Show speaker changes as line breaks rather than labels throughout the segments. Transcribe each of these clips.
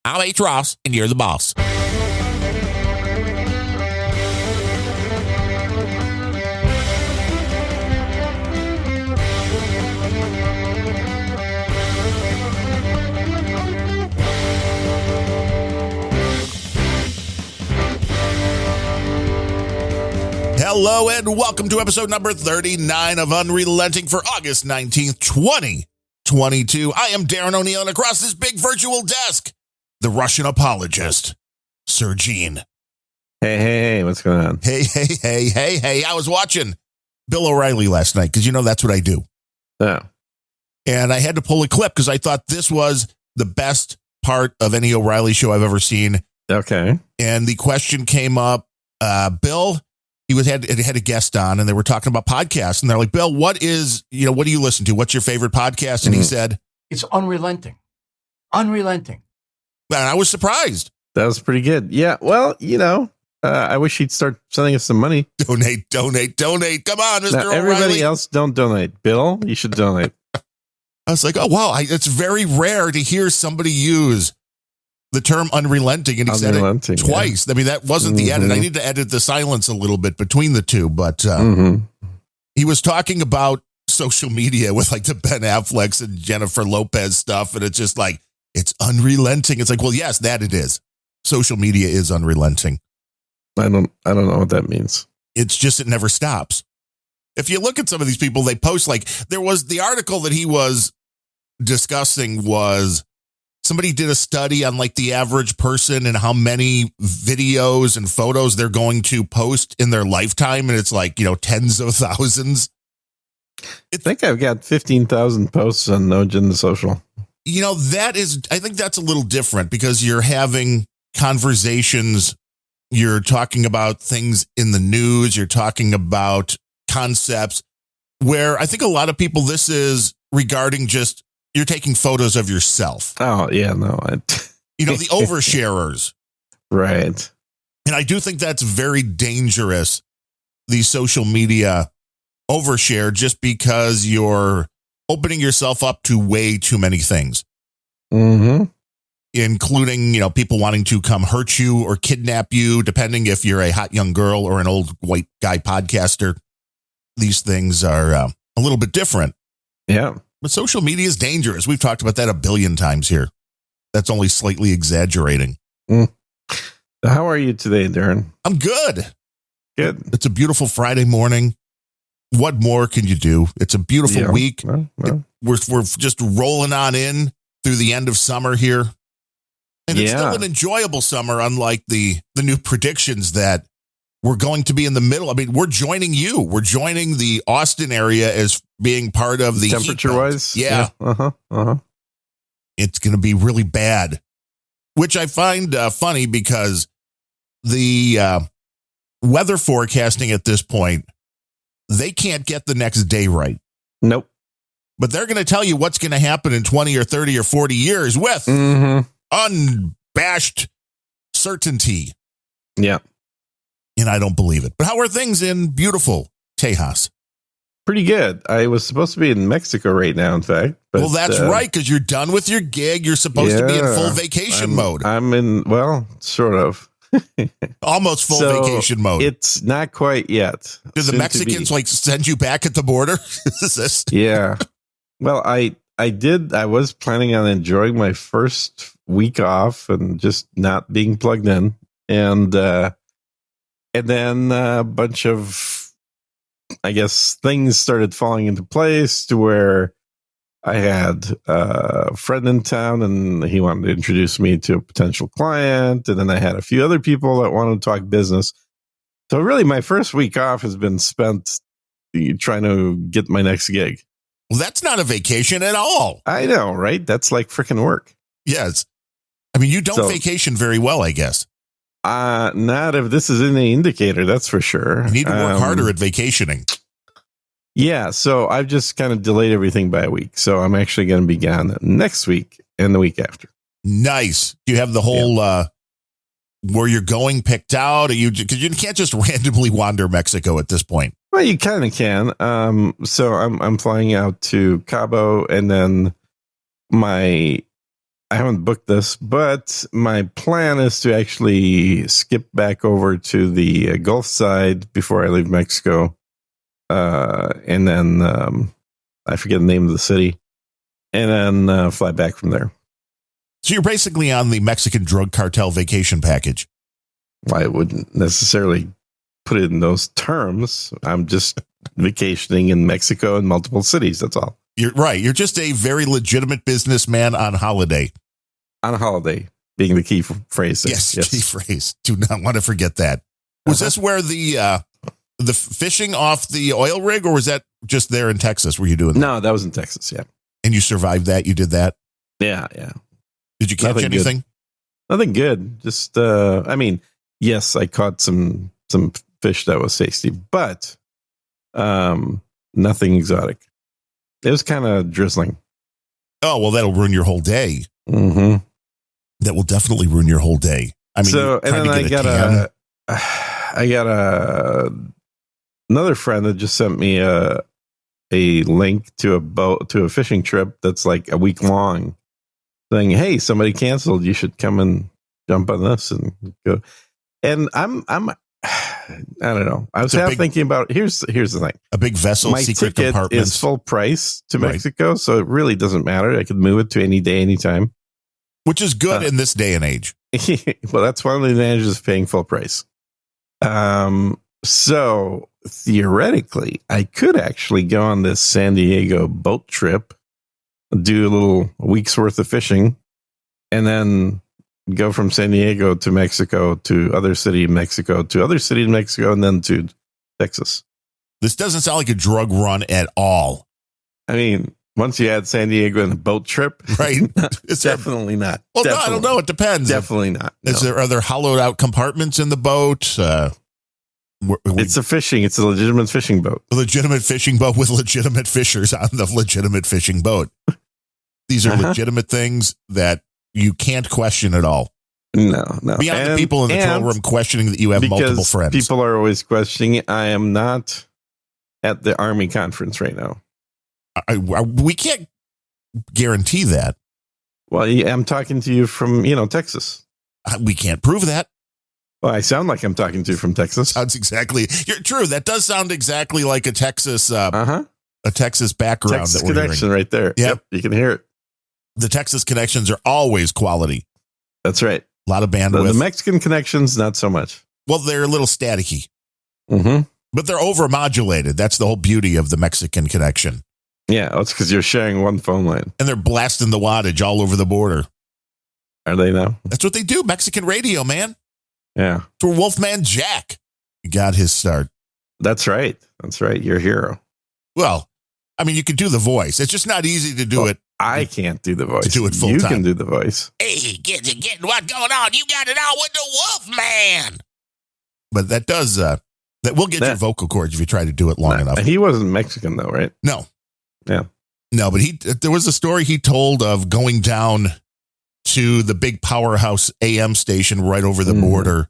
I'm H. Ross, and you're the boss. Hello and welcome to episode number 39 of Unrelenting for August 19th, 2022. I am Darren O'Neill, and across this big virtual desk, the Russian apologist, Sir Gene.
Hey, what's going on?
Hey. I was watching Bill O'Reilly last night because, that's what I do.
Oh. And
I had to pull a clip because I thought this was the best part of any O'Reilly show I've ever seen.
Okay.
And the question came up, Bill, had a guest on, and they were talking about podcasts, and they're like, Bill, what do you listen to? What's your favorite podcast? And he said,
it's Unrelenting. Unrelenting.
And I was surprised.
That was pretty good. Yeah. Well, I wish he'd start sending us some money.
Donate. Come on, Mr.
Now, everybody
O'Reilly.
else don't donate. Bill, you should donate.
I was like, oh, wow. It's very rare to hear somebody use the term unrelenting, and he said it twice. Yeah. I mean, that wasn't the edit. I need to edit the silence a little bit between the two, but he was talking about social media with like the Ben Afflecks and Jennifer Lopez stuff, and it's just like, it's unrelenting. It's like, well, yes, that it is. Social media is unrelenting.
I don't know what that means.
It's just, it never stops. If you look at some of these people, they post, like, there was the article that he was discussing was somebody did a study on like the average person and how many videos and photos they're going to post in their lifetime. And it's like, tens of thousands.
I think I've got 15,000 posts on No Agenda Social.
I think that's a little different because you're having conversations. You're talking about things in the news. You're talking about concepts where I think a lot of people, this is regarding just, you're taking photos of yourself.
Oh, yeah, no.
The oversharers.
Right.
And I do think that's very dangerous, the social media overshare, just because you're opening yourself up to way too many things.
Mm-hmm.
Including, people wanting to come hurt you or kidnap you, depending if you're a hot young girl or an old white guy podcaster. These things are a little bit different.
Yeah.
But social media is dangerous. We've talked about that a billion times here. That's only slightly exaggerating.
How are you today, Darren?
I'm good.
Good.
It's a beautiful Friday morning. What more can you do? It's a beautiful week.
Well.
We're just rolling on in through the end of summer here. And it's still an enjoyable summer, unlike the new predictions that we're going to be in the middle. I mean, we're joining you. We're joining the Austin area as being part of the
temperature-wise.
Yeah. It's going to be really bad, which I find funny because the weather forecasting at this point, they can't get the next day right.
Nope.
But they're going to tell you what's going to happen in 20 or 30 or 40 years with unabashed certainty.
Yeah.
And I don't believe it. But how are things in beautiful Tejas?
Pretty good. I was supposed to be in Mexico right now, in fact. But,
well, that's right, because you're done with your gig. You're supposed to be in full vacation mode.
I'm in, sort of.
Almost full vacation mode.
It's not quite yet.
Did the Mexicans send you back at the border?
Yeah. Well, I did. I was planning on enjoying my first week off and just not being plugged in. And then a bunch of, I guess, things started falling into place to where I had a friend in town and he wanted to introduce me to a potential client. And then I had a few other people that wanted to talk business. So really my first week off has been spent trying to get my next gig.
Well, that's not a vacation at all.
I know, right? That's like freaking work.
Yes. I mean, you don't vacation very well, I guess.
Not if this is any indicator, that's for sure.
You need to work harder at vacationing.
Yeah, so I've just kind of delayed everything by a week. So I'm actually going to be gone next week and the week after.
Nice. Do you have the whole where you're going picked out? Because you can't just randomly wander Mexico at this point.
Well, you kind of can. So I'm flying out to Cabo, and then my I haven't booked this, but my plan is to actually skip back over to the Gulf side before I leave Mexico. And then I forget the name of the city, and then fly back from there.
So you're basically on the Mexican drug cartel vacation package.
Well, I wouldn't necessarily put it in those terms. I'm just vacationing in Mexico in multiple cities. That's all.
You're right. You're just a very legitimate businessman on holiday.
On holiday being the key phrase.
Yes, key phrase. Do not want to forget that. Was this where the fishing off the oil rig, or was that just there in Texas? Were you doing that?
No, that was in Texas, yeah.
And you survived that? You did that?
Yeah.
Did you catch anything?
Nothing good. Just, yes, I caught some fish that was tasty, but nothing exotic. It was kind of drizzling.
Oh, well, that'll ruin your whole day.
Mm-hmm.
That will definitely ruin your whole day. I mean,
so, and then I got another friend that just sent me a link to a fishing trip that's like a week long, saying, "Hey, somebody canceled. You should come and jump on this and go." And I don't know. I was thinking about here's the thing: a
big vessel,
my
secret
ticket
compartments
is full price to Mexico, so it really doesn't matter. I could move it to any day, anytime,
which is good in this day and age.
Well, that's one of the advantages of paying full price. So theoretically, I could actually go on this San Diego boat trip, do a week's worth of fishing, and then go from San Diego to Mexico to other city in Mexico to other city in Mexico, and then to Texas.
This doesn't sound like a drug run at all.
I mean, once you add San Diego and a boat trip,
right?
It's definitely not.
Well,
definitely.
no, I don't know. It depends.
Definitely not. No.
Is there other hollowed out compartments in the boat?
It's a fishing. It's a legitimate fishing boat.
A legitimate fishing boat with legitimate fishers on the legitimate fishing boat. These are legitimate things that you can't question at all.
No.
Beyond the people in the control room questioning that you have multiple friends.
People are always questioning. I am not at the Army conference right now.
We can't guarantee that.
Well, I'm talking to you from, Texas.
We can't prove that.
Well, I sound like I'm talking to you from Texas.
Sounds exactly. You're true. That does sound exactly like a Texas, a Texas background.
Texas
that we're
connection
hearing.
right there. Yep, you can hear it.
The Texas connections are always quality.
That's right.
A lot of bandwidth.
The Mexican connections, not so much.
Well, they're a little staticky.
Mm-hmm.
But they're over-modulated. That's the whole beauty of the Mexican connection.
Yeah, that's because you're sharing one phone line.
And they're blasting the wattage all over the border.
Are they now?
That's what they do. Mexican radio, man.
Yeah.
It's where Wolfman Jack got his start.
That's right. You're a hero.
Well, I mean, you could do the voice. It's just not easy to do it.
I can't do the voice.
To do it full time.
You can do the voice.
Hey, getting what's going on? You got it out with the Wolfman. But that does, that will get your vocal cords if you try to do it long enough.
He wasn't Mexican though, right?
No.
Yeah.
No, but there was a story he told of going down to the big powerhouse AM station right over the border.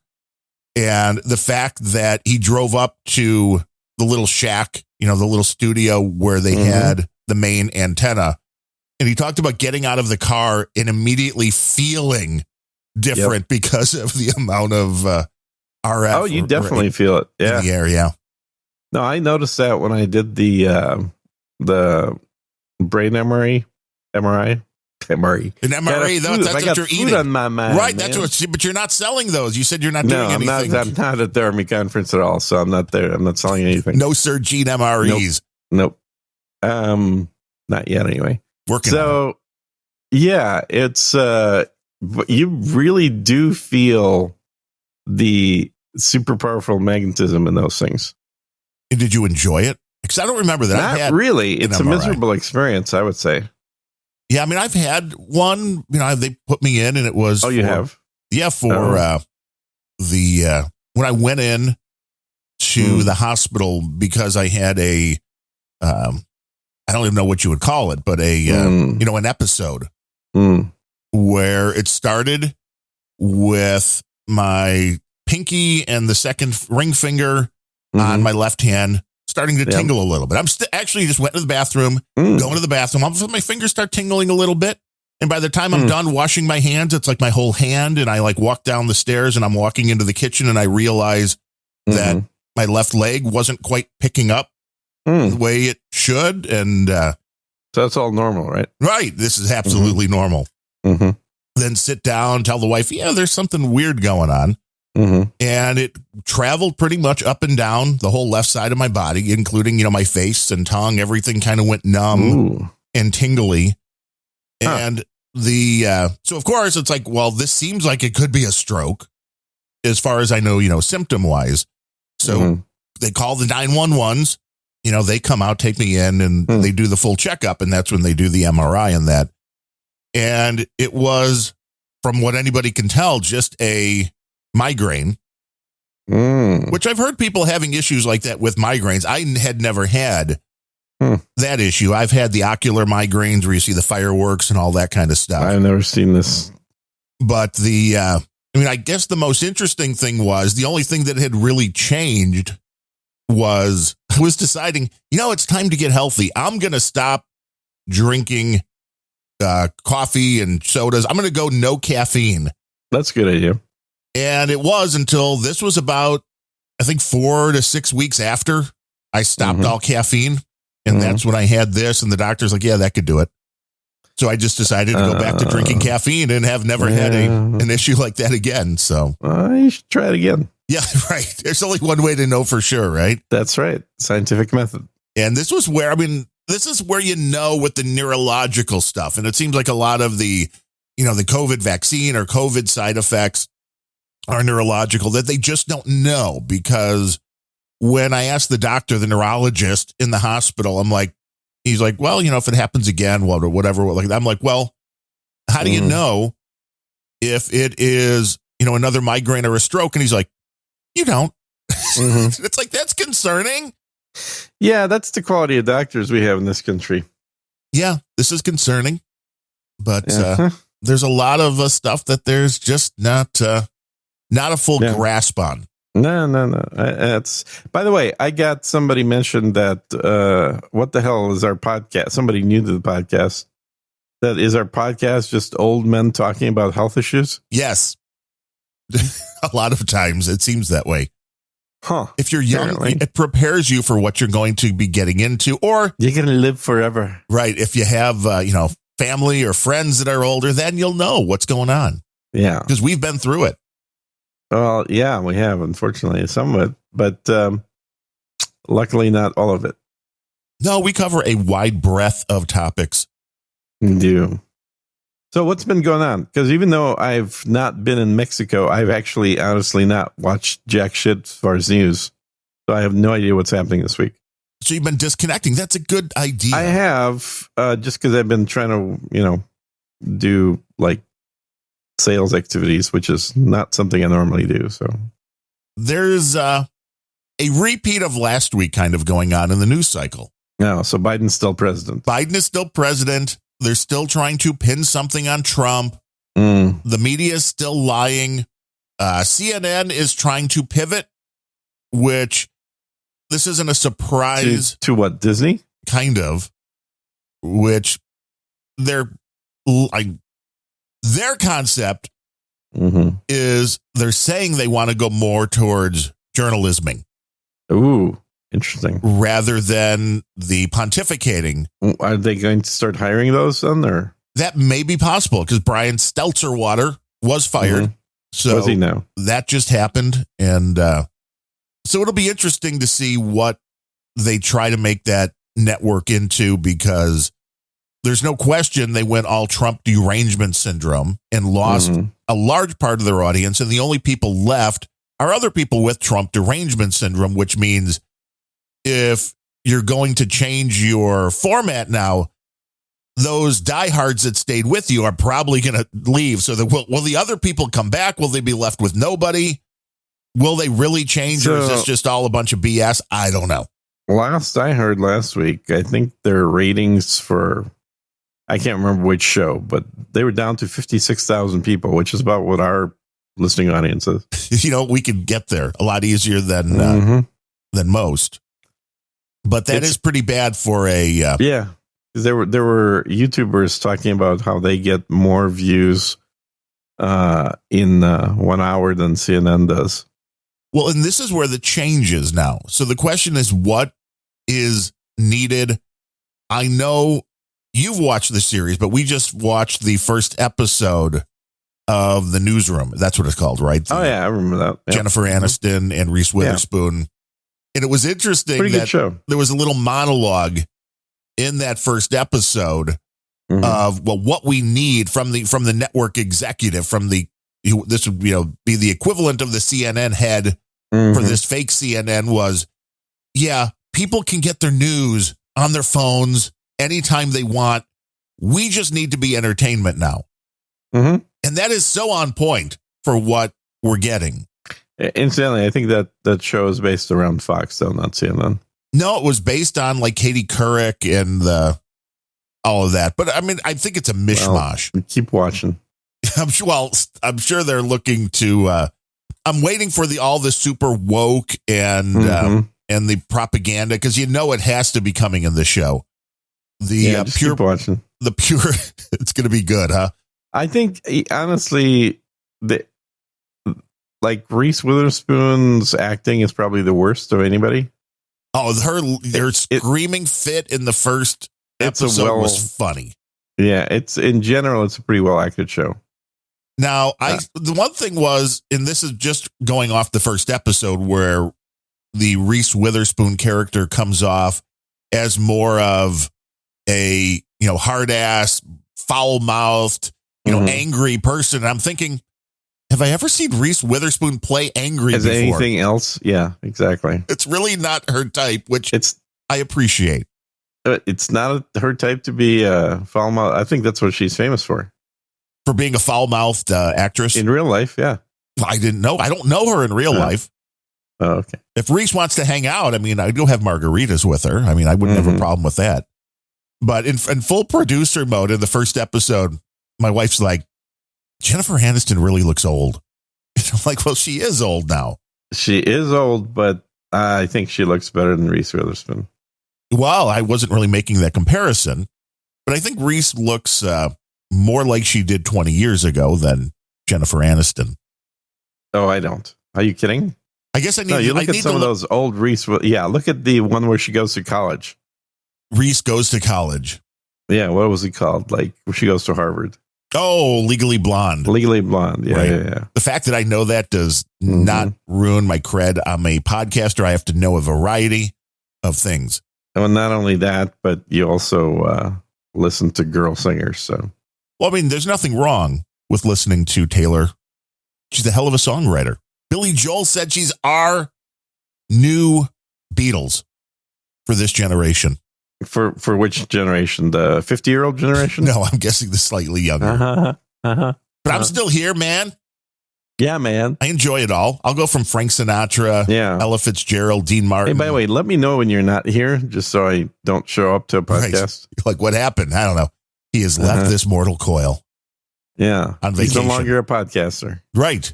And the fact that he drove up to the little shack, the little studio where they had the main antenna. And he talked about getting out of the car and immediately feeling different because of the amount of RF.
Oh, you definitely feel it. Yeah.
In the air, yeah.
No, I noticed that when I did the brain MRI.
An MRI, that's what you're eating.
On my mind,
right, that's what. But you're not selling those. You said you're not doing anything.
I'm not at the Army conference at all, so I'm not there. I'm not selling anything.
No Sir Gene MREs.
Nope. Not yet, anyway.
Working.
So, yeah, it's you really do feel the super powerful magnetism in those things.
And did you enjoy it? Because I don't remember that.
Not really. It's a miserable experience, I would say.
Yeah, I mean, I've had one. They put me in, and it was.
Oh, you have?
Yeah, for when I went in to the hospital because I had a, I don't even know what you would call it, but an episode where it started with my pinky and the second ring finger on my left hand starting to tingle a little bit. I'm actually just went to the bathroom, going to the bathroom. All of a sudden my fingers start tingling a little bit. And by the time I'm done washing my hands, it's like my whole hand. And I like walk down the stairs and I'm walking into the kitchen and I realize that my left leg wasn't quite picking up the way it should. And
so that's all normal, right?
Right. This is absolutely normal. Then sit down, tell the wife, yeah, there's something weird going on. And it traveled pretty much up and down the whole left side of my body, including, my face and tongue. Everything kind of went numb and tingly. And so of course it's like, well, this seems like it could be a stroke as far as I know, symptom wise. So they call the 911s, they come out, take me in and they do the full checkup. And that's when they do the MRI and that. And it was, from what anybody can tell, just a migraine, which I've heard people having issues like that with migraines. I had never had that issue. I've had the ocular migraines where you see the fireworks and all that kind of stuff.
I've never seen this.
But I guess the most interesting thing was the only thing that had really changed was I was deciding, it's time to get healthy. I'm going to stop drinking coffee and sodas. I'm going to go no caffeine.
That's a good idea.
And it was until this was about, I think, 4 to 6 weeks after I stopped all caffeine. And that's when I had this. And the doctor's like, yeah, that could do it. So I just decided to go back to drinking caffeine and have never had an issue like that again. So
you should try it again.
Yeah, right. There's only one way to know for sure, right?
That's right. Scientific method.
And this was where, this is where with the neurological stuff. And it seems like a lot of the, the COVID vaccine or COVID side effects are neurological, that they just don't know. Because when I asked the doctor, the neurologist in the hospital, he's like, well, if it happens again, whatever. I'm like, well, how do you know if it is, another migraine or a stroke? And he's like, you don't. It's like, that's concerning.
Yeah, that's the quality of doctors we have in this country.
Yeah, this is concerning. But there's a lot of stuff that there's just not a full grasp on.
No. By the way, I got somebody mentioned that what the hell is our podcast? Somebody new to the podcast. That is our podcast just old men talking about health issues?
Yes. A lot of times it seems that way.
Huh.
If you're young, it prepares you for what you're going to be getting into, or
you're going to live forever.
Right. If you have, family or friends that are older, then you'll know what's going on.
Yeah.
Because we've been through it.
Well, yeah, we have, unfortunately, some of it, but luckily not all of it.
No, we cover a wide breadth of topics.
We do. So what's been going on? Because even though I've not been in Mexico, I've actually honestly not watched jack shit as far as news. So I have no idea what's happening this week.
So you've been disconnecting. That's a good idea.
I have, just because I've been trying to, do like sales activities, which is not something I normally do. So
there's a repeat of last week kind of going on in the news cycle.
No, so Biden's still president.
Biden is still president. They're still trying to pin something on Trump. The media is still lying. CNN is trying to pivot, which this isn't a surprise.
To what, Disney?
Kind of. Which their concept is they're saying they want to go more towards journalisming.
Ooh. Interesting.
Rather than the pontificating.
Are they going to start hiring those then? Or?
That may be possible because Brian Stelzerwater was fired. So
was he now?
That just happened. And so it'll be interesting to see what they try to make that network into, because there's no question they went all Trump derangement syndrome and lost a large part of their audience. And the only people left are other people with Trump derangement syndrome, which means if you're going to change your format now, those diehards that stayed with you are probably going to leave. So will the other people come back? Will they be left with nobody? Will they really change, or is this just all a bunch of BS? I don't know.
Last I heard last week, I think their ratings for, I can't remember which show, but they were down to 56,000 people, which is about what our listening audience is.
We could get there a lot easier than most. But it's pretty bad for a...
yeah. There were YouTubers talking about how they get more views in 1 hour than CNN does.
Well, and this is where the change is now. So the question is, what is needed? I know you've watched the series, but we just watched the first episode of The Newsroom. That's what it's called, right?
I remember that. Yep.
Jennifer Aniston and Reese Witherspoon. Yeah. And it was interesting
Pretty good show. There
was a little monologue in that first episode of what we need from the network executive, this would be the equivalent of the CNN head for this fake CNN was, people can get their news on their phones anytime they want. We just need to be entertainment now. And that is so on point for what we're getting.
Incidentally, I think that show is based around Fox, though, not CNN.
No, it was based on like Katie Couric and all of that. But I mean, I think it's a mishmash.
Well, keep watching.
I'm sure they're looking to. I'm waiting for all the super woke and the propaganda, because it has to be coming in the show.
Just keep watching.
The pure. It's going to be good, huh?
I think honestly, Reese Witherspoon's acting is probably the worst of anybody.
Oh, her screaming fit in the first episode was funny.
Yeah, in general, it's a pretty well acted show.
Now, the one thing was, and this is just going off the first episode, where the Reese Witherspoon character comes off as more of a hard ass, foul mouthed, angry person. And I'm thinking, have I ever seen Reese Witherspoon play angry before?
Anything else? Yeah, exactly.
It's really not her type, which I appreciate.
It's not her type to be foul mouthed. I think that's what she's famous for.
For being a foul mouthed actress
in real life, yeah.
I didn't know. I don't know her in real life.
Oh, okay.
If Reese wants to hang out, I mean, I do have margaritas with her. I mean, I wouldn't have a problem with that. But in full producer mode in the first episode, my wife's like, Jennifer Aniston really looks old. And I'm like, well, she is old now.
She is old, but I think she looks better than Reese Witherspoon.
Well, I wasn't really making that comparison, but I think Reese looks more like she did 20 years ago than Jennifer Aniston.
Oh, I don't. Are you kidding?
I guess I need.
You look at some of those old Reese. Yeah, look at the one where she goes to college.
Reese goes to college.
Yeah, what was it called? Like she goes to Harvard.
Oh, Legally Blonde.
Legally Blonde. Yeah, right. Yeah.
The fact that I know that does not ruin my cred. I'm a podcaster. I have to know a variety of things.
Well, not only that, but you also listen to girl singers. So,
well, I mean, there's nothing wrong with listening to Taylor. She's a hell of a songwriter. Billy Joel said she's our new Beatles for this generation.
For which generation? The 50-year-old generation?
No, I'm guessing the slightly younger. But I'm still here, man.
Yeah, man.
I enjoy it all. I'll go from Frank Sinatra, Ella Fitzgerald, Dean Martin.
Hey, by the way, let me know when you're not here, just so I don't show up to a podcast.
Right. Like, what happened? I don't know. He has left this mortal coil.
Yeah.
On vacation.
He's no longer a podcaster.
Right.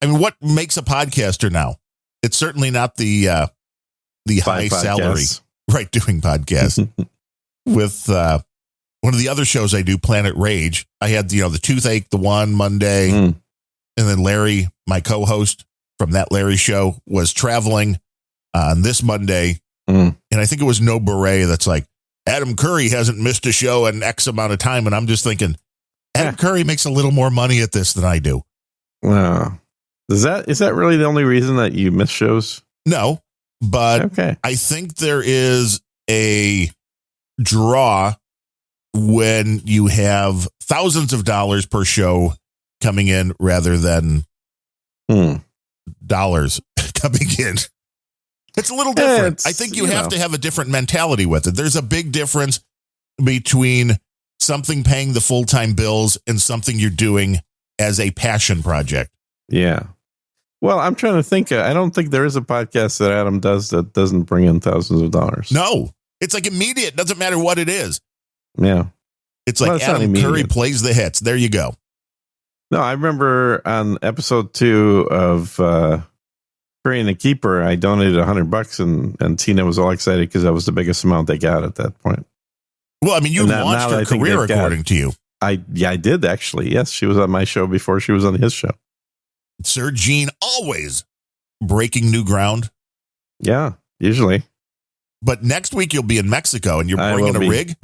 I mean, what makes a podcaster now? It's certainly not the high salary. Right, doing podcasts. With one of the other shows I do, Planet Rage, I had the toothache the one Monday, and then Larry, my co-host from that Larry show, was traveling on this Monday, and I think it was No Beret that's like, Adam Curry hasn't missed a show in X amount of time, and I'm just thinking, Adam Curry makes a little more money at this than I do.
Wow. Is that really the only reason that you miss shows?
No. But I think there is a draw when you have thousands of dollars per show coming in rather than dollars coming in. It's a little different. I think you have to have a different mentality with it. There's a big difference between something paying the full-time bills and something you're doing as a passion project.
Yeah. Well, I'm trying to think. I don't think there is a podcast that Adam does that doesn't bring in thousands of dollars.
No, it's like immediate. Doesn't matter what it is.
Yeah.
It's like Adam Curry plays the hits. There you go.
No, I remember on episode 2 of Curry and the Keeper, I donated $100 and Tina was all excited because that was the biggest amount they got at that point.
Well, I mean, you launched her career according to you.
I did actually. Yes, she was on my show before she was on his show.
Sir Gene always breaking new ground.
Yeah, usually.
But next week you'll be in Mexico and you're bringing a rig?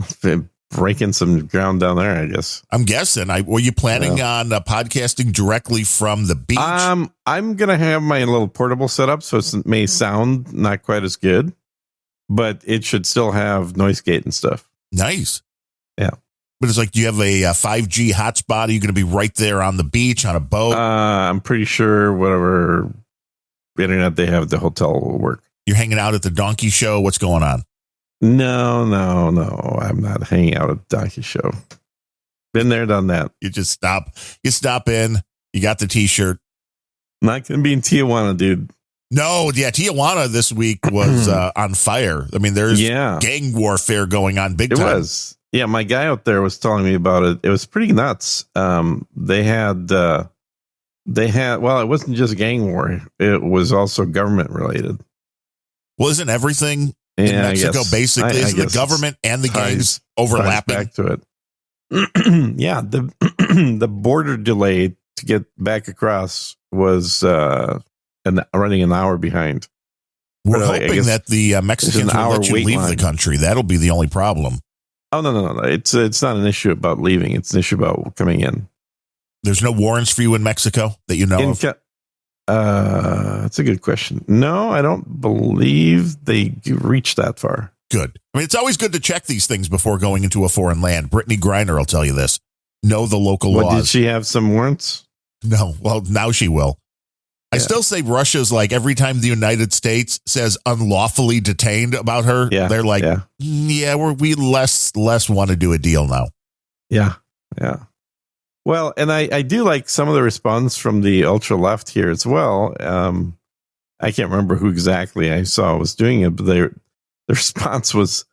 Breaking some ground down there, I guess.
I'm guessing. Were you planning on podcasting directly from the beach?
I'm going to have my little portable setup, so it may sound not quite as good, but it should still have noise gate and stuff.
Nice.
Yeah.
But it's like, do you have a 5G hotspot? Are you going to be right there on the beach on a boat? I'm
pretty sure whatever internet they have at the hotel will work.
You're hanging out at the donkey show? What's going on?
No. I'm not hanging out at the donkey show. Been there, done that.
You just stop. You stop in. You got the T-shirt.
Not going to be in Tijuana, dude.
No, yeah, Tijuana this week was on fire. I mean, there's gang warfare going on big time.
It was. Yeah, my guy out there was telling me about it. It was pretty nuts. They had, well, it wasn't just gang war. It was also government related.
Well, isn't everything in Mexico basically? Isn't the government and the gangs overlapping?
Back to it. Yeah, the border delay to get back across was running an hour behind.
We're hoping that the Mexicans will let you leave the country. That'll be the only problem.
Oh, no. It's not an issue about leaving. It's an issue about coming in.
There's no warrants for you in Mexico that you know of?
That's a good question. No, I don't believe they reached that far.
Good. I mean, it's always good to check these things before going into a foreign land. Brittany Griner will tell you this. Know the local laws.
Did she have some warrants?
No. Well, now she will. I still say Russia's like every time the United States says unlawfully detained about her, they're like, we less want to do a deal now.
Yeah. Well, and I do like some of the response from the ultra left here as well. I can't remember who exactly I saw was doing it, but their response was,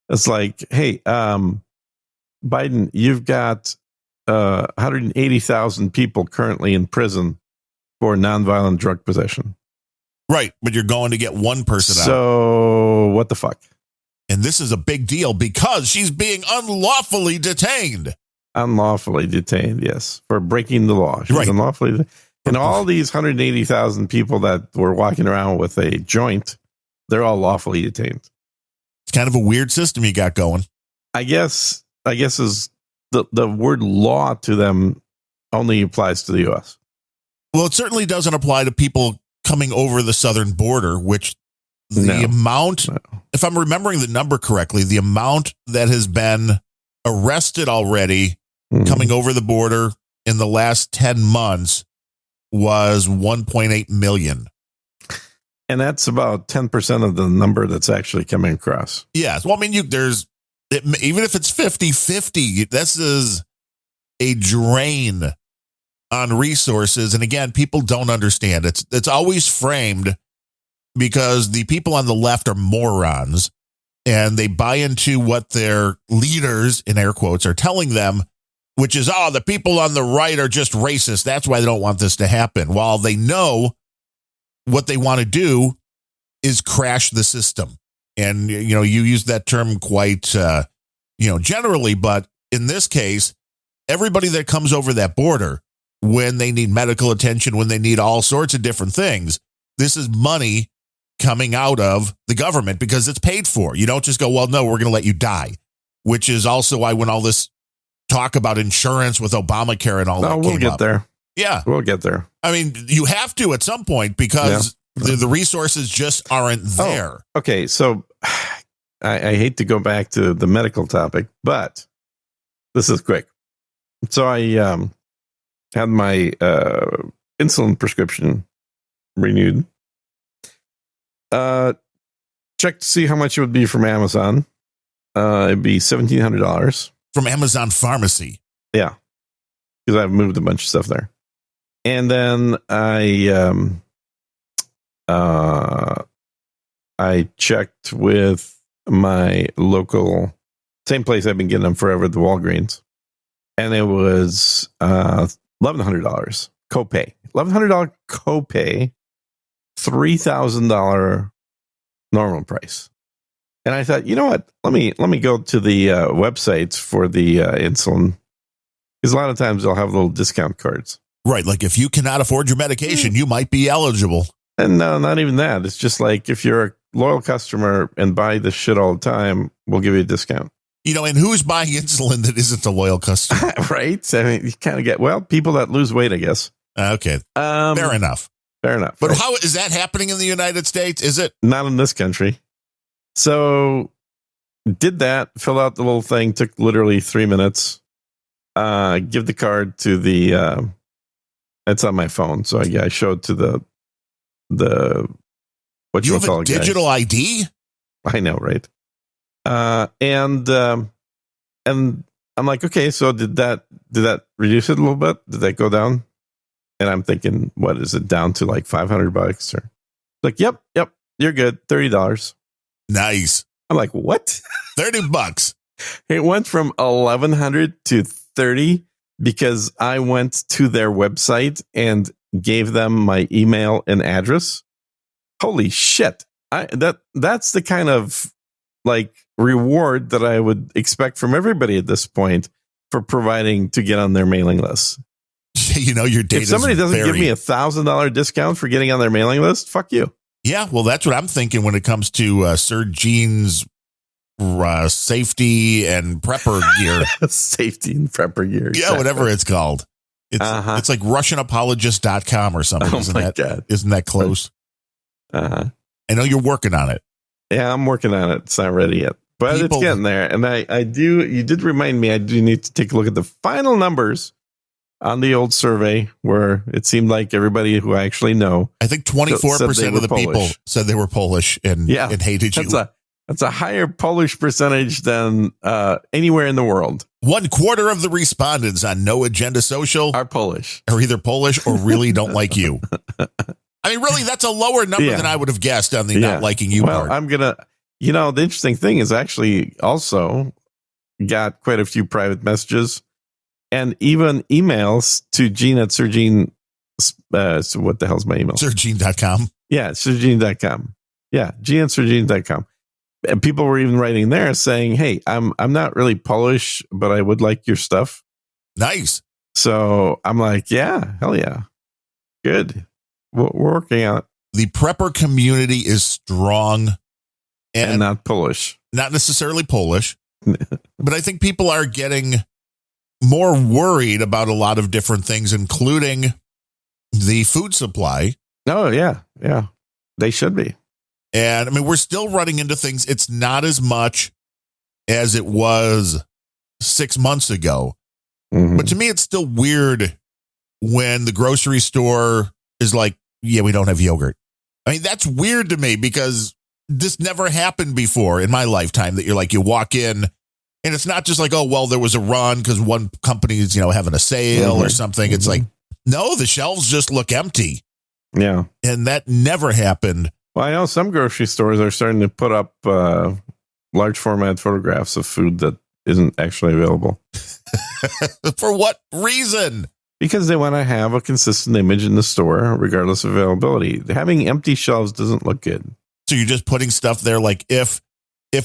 it's like, hey, Biden, you've got 180,000 people currently in prison for nonviolent drug possession.
Right, but you're going to get one person out.
So what the fuck?
And this is a big deal because she's being unlawfully detained.
Unlawfully detained, yes, for breaking the law. She's unlawfully. And all these 180,000 people that were walking around with a joint, they're all lawfully detained.
It's kind of a weird system you got going.
I guess is the word law to them only applies to the U.S.
Well, it certainly doesn't apply to people coming over the southern border, which the amount, if I'm remembering the number correctly, the amount that has been arrested already coming over the border in the last 10 months was 1.8 million.
And that's about 10% of the number that's actually coming across.
Yes. Well, I mean, even if it's 50-50, this is a drain on resources. And again, people don't understand. It's always framed because the people on the left are morons and they buy into what their leaders, in air quotes, are telling them, which is, the people on the right are just racist. That's why they don't want this to happen. While they know what they want to do is crash the system. And, you use that term quite, generally, but in this case, everybody that comes over that border, when they need medical attention, when they need all sorts of different things, this is money coming out of the government because it's paid for. You don't just go, well, no, we're going to let you die, which is also why when all this talk about insurance with Obamacare and all that
we'll get there.
Yeah.
We'll get there.
I mean, you have to at some point because the resources just aren't there.
Okay. So I hate to go back to the medical topic, but this is quick. So I had my insulin prescription renewed. Check to see how much it would be from Amazon. It'd be $1,700
from Amazon Pharmacy.
Yeah, because I've moved a bunch of stuff there. And then I checked with my local, same place I've been getting them forever, the Walgreens, and it was $1,100 copay. $1,100 copay, $3,000 normal price. And I thought, you know what? Let me go to the websites for the insulin, because a lot of times they'll have little discount cards.
Right, like if you cannot afford your medication, you might be eligible.
And no, not even that. It's just like if you're a loyal customer and buy this shit all the time, we'll give you a discount.
You know, and who's buying insulin that isn't a loyal customer?
Right? I mean, you kind of get, people that lose weight, I guess.
Okay, fair enough.
Fair enough.
But
right?
how is that happening in the United States? Is it?
Not in this country. So did that, filled out the little thing, took literally 3 minutes. Give the card to the, it's on my phone. So I showed to the what
you
you
have
call
a
it,
digital
guys.
ID?
I know, right? And I'm like, okay, so did that reduce it a little bit? Did that go down? And I'm thinking, what is it down to, like $500 or like, yep, you're good. $30.
Nice.
I'm like, what?
$30.
It went from 1,100 to 30 because I went to their website and gave them my email and address. Holy shit. That's the kind of like reward that I would expect from everybody at this point for providing to get on their mailing list.
You know, your data.
If somebody doesn't give me $1,000 discount for getting on their mailing list, fuck you.
Yeah, well, that's what I'm thinking when it comes to Sir Gene's safety and prepper gear.
Safety and prepper gear.
Exactly. Yeah, whatever it's called. It's like RussianApologist.com or something.
God.
Isn't that close? I know you're working on it.
Yeah, I'm working on it. It's not ready yet, but it's getting there. And you did remind me, I do need to take a look at the final numbers on the old survey where it seemed like everybody who I actually know.
I think 24% of the people said they were Polish and hated you.
That's a higher Polish percentage than anywhere in the world.
1/4 of the respondents on No Agenda Social
are Polish.
Are either Polish or really don't like you. I mean, really, that's a lower number than I would have guessed on the not liking you part.
I'm going to, the interesting thing is actually also got quite a few private messages and even emails to Gene at Sir Gene. So what the hell's my email?
SirGene.com.
Yeah, SirGene.com. Yeah, Gene at SirGene.com. And people were even writing there saying, hey, I'm not really Polish, but I would like your stuff.
Nice.
So I'm like, yeah, hell yeah. Good. We're working on it.
The prepper community is strong
and not Polish.
Not necessarily Polish, but I think people are getting more worried about a lot of different things, including the food supply.
Oh, yeah. Yeah. They should be.
And I mean, we're still running into things. It's not as much as it was 6 months ago. Mm-hmm. But to me, it's still weird when the grocery store is like, yeah, we don't have yogurt. I mean, that's weird to me because this never happened before in my lifetime that you're like, you walk in and it's not just like, oh, well, there was a run because one company's, having a sale or something. Mm-hmm. It's like, no, the shelves just look empty.
Yeah.
And that never happened.
Well, I know some grocery stores are starting to put up large format photographs of food that isn't actually available.
For what reason?
Because they want to have a consistent image in the store, regardless of availability. Having empty shelves doesn't look good.
So you're just putting stuff there like, if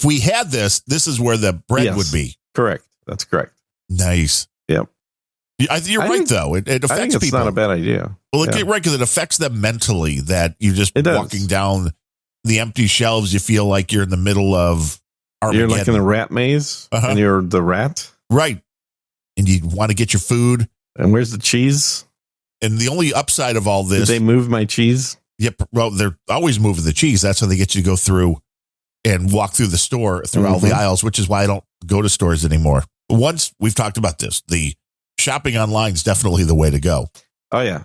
we had this is where the bread would be.
Correct. That's correct.
Nice.
Yep.
You're right, though. It affects
I think it's
people.
Not a bad idea.
Well, right, because it affects them mentally that you're just walking down the empty shelves. You feel like you're in the middle of Armageddon.
You're like in a rat maze and you're the rat.
Right. And you want to get your food.
And where's the cheese?
And the only upside of all this.
Did they move my cheese?
Yep. Well, they're always moving the cheese. That's how they get you to go through and walk through the store, through all the aisles, which is why I don't go to stores anymore. Once we've talked about this, the shopping online is definitely the way to go.
Oh, yeah.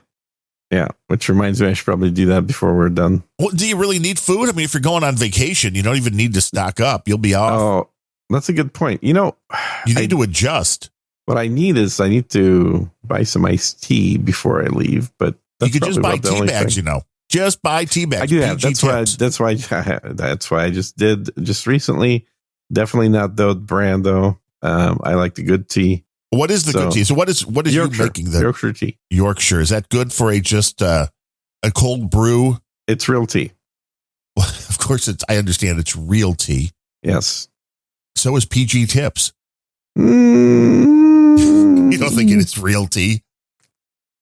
Yeah. Which reminds me, I should probably do that before we're done.
Well, do you really need food? I mean, if you're going on vacation, you don't even need to stock up. You'll be off.
Oh, that's a good point.
You need to adjust.
What I need to buy some iced tea before I leave, but
you could just buy tea bags, Just buy tea bags.
I do have. That's why I just did just recently. Definitely not the brand though. I like the good tea.
What is the good tea? So what is
Yorkshire,
you making? The
Yorkshire tea.
Yorkshire, is that good for a cold brew?
It's real tea.
Well, of course, I understand it's real tea.
Yes.
So is PG Tips. You don't think it is real tea?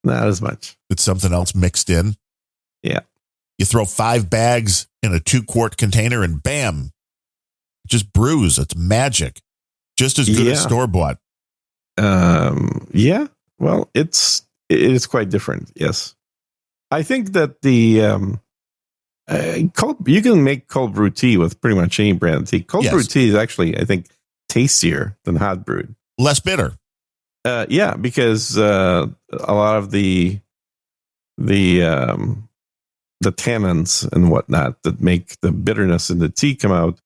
Not as much.
It's something else mixed in.
Yeah.
You throw 5 bags in a 2-quart container and bam, just brews. It's magic. Just as good as store-bought.
Yeah. Well, it is quite different. Yes. I think that the you can make cold brew tea with pretty much any brand of tea. Cold brew tea is actually, I think, tastier than hot brewed.
Less bitter.
Yeah, because a lot of the tannins and whatnot that make the bitterness in the tea come out,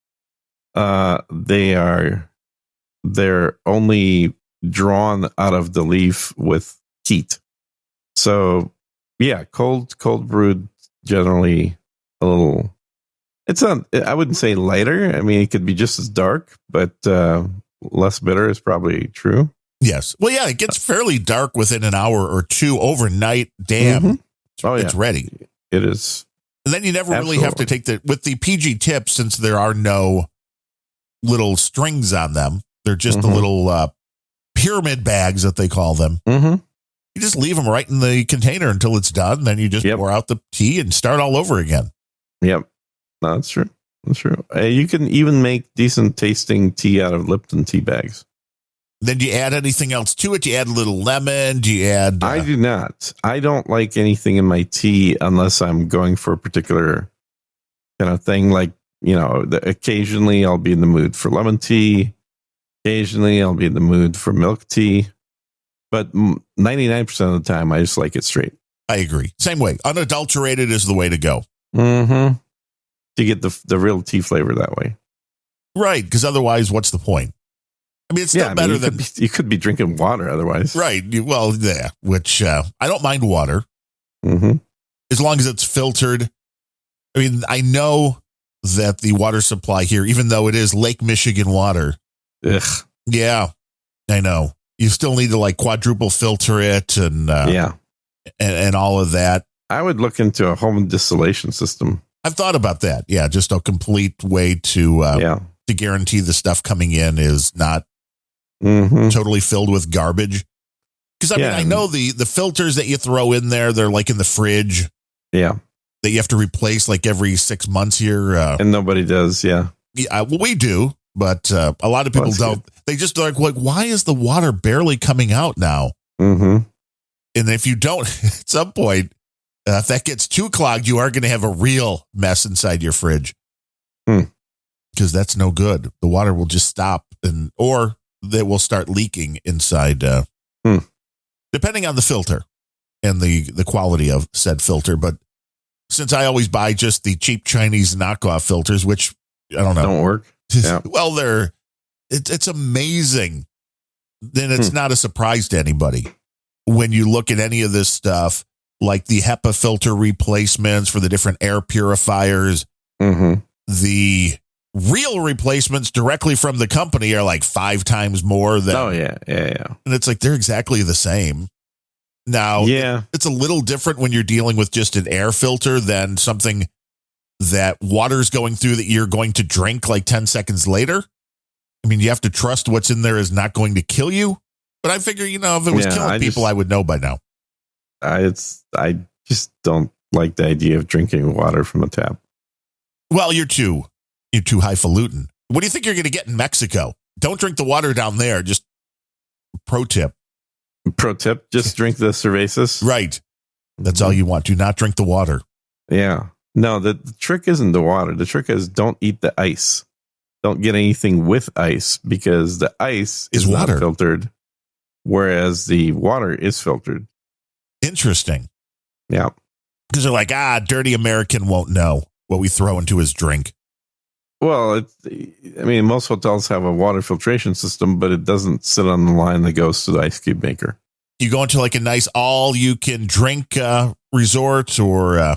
they're only drawn out of the leaf with heat. So yeah, cold brewed generally a little. It's not. I wouldn't say lighter. I mean, it could be just as dark, but less bitter is probably true.
Yes. Well, yeah, it gets fairly dark within an hour or two overnight. Damn. Mm-hmm. It's ready.
It is.
And then you never really have to take with the PG Tips, since there are no little strings on them. They're just the little pyramid bags that they call them.
Mm-hmm.
You just leave them right in the container until it's done. Then you just pour out the tea and start all over again.
Yep. No, that's true. That's true. You can even make decent tasting tea out of Lipton tea bags.
Then do you add anything else to it? Do you add a little lemon? Do you add...
I do not. I don't like anything in my tea unless I'm going for a particular kind of thing. Like, occasionally I'll be in the mood for lemon tea. Occasionally I'll be in the mood for milk tea. But 99% of the time, I just like it straight.
I agree. Same way. Unadulterated is the way to go.
Mm-hmm. To get the real tea flavor that way.
Right, because otherwise, what's the point? I mean, it's still better than...
You could be drinking water otherwise.
Right. Well, yeah, which I don't mind water.
Mm-hmm.
As long as it's filtered. I mean, I know that the water supply here, even though it is Lake Michigan water.
Ugh.
Yeah, I know. You still need to quadruple filter it and all of that.
I would look into a home distillation system.
I've thought about that. Yeah, just a complete way to guarantee the stuff coming in is not totally filled with garbage. Because I mean, I know the filters that you throw in there, they're like in the fridge.
Yeah,
that you have to replace every 6 months here.
And nobody does. Yeah,
well, we do, but a lot of people don't. Good. They just like, why is the water barely coming out now?
Mm-hmm.
And if you don't, at some point, if that gets too clogged, you are going to have a real mess inside your fridge. Because that's no good. The water will just stop, or they will start leaking inside, depending on the filter and the quality of said filter. But since I always buy just the cheap Chinese knockoff filters, which I don't know,
don't work.
Yeah. Well, it's amazing. Then it's not a surprise to anybody when you look at any of this stuff, like the HEPA filter replacements for the different air purifiers.
Mm-hmm.
The real replacements directly from the company are 5 times more than.
Oh, yeah.
And it's they're exactly the same. Now, it's a little different when you're dealing with just an air filter than something that water's going through that you're going to drink 10 seconds later. I mean, you have to trust what's in there is not going to kill you. But I figure, if it was killing people, I would know by now.
I just don't like the idea of drinking water from a tap.
Well, you're too highfalutin. What do you think you're going to get in Mexico? Don't drink the water down there. Just pro tip.
Just drink the cervezas.
Right. That's all you want. Do not drink the water.
Yeah. No, the trick isn't the water. The trick is don't eat the ice. Don't get anything with ice because the ice is not filtered, whereas the water is filtered.
Interesting.
Yeah.
Because they're dirty American won't know what we throw into his drink.
Well, most hotels have a water filtration system, but it doesn't sit on the line that goes to the ice cube maker.
You go into a nice all-you-can-drink resort or...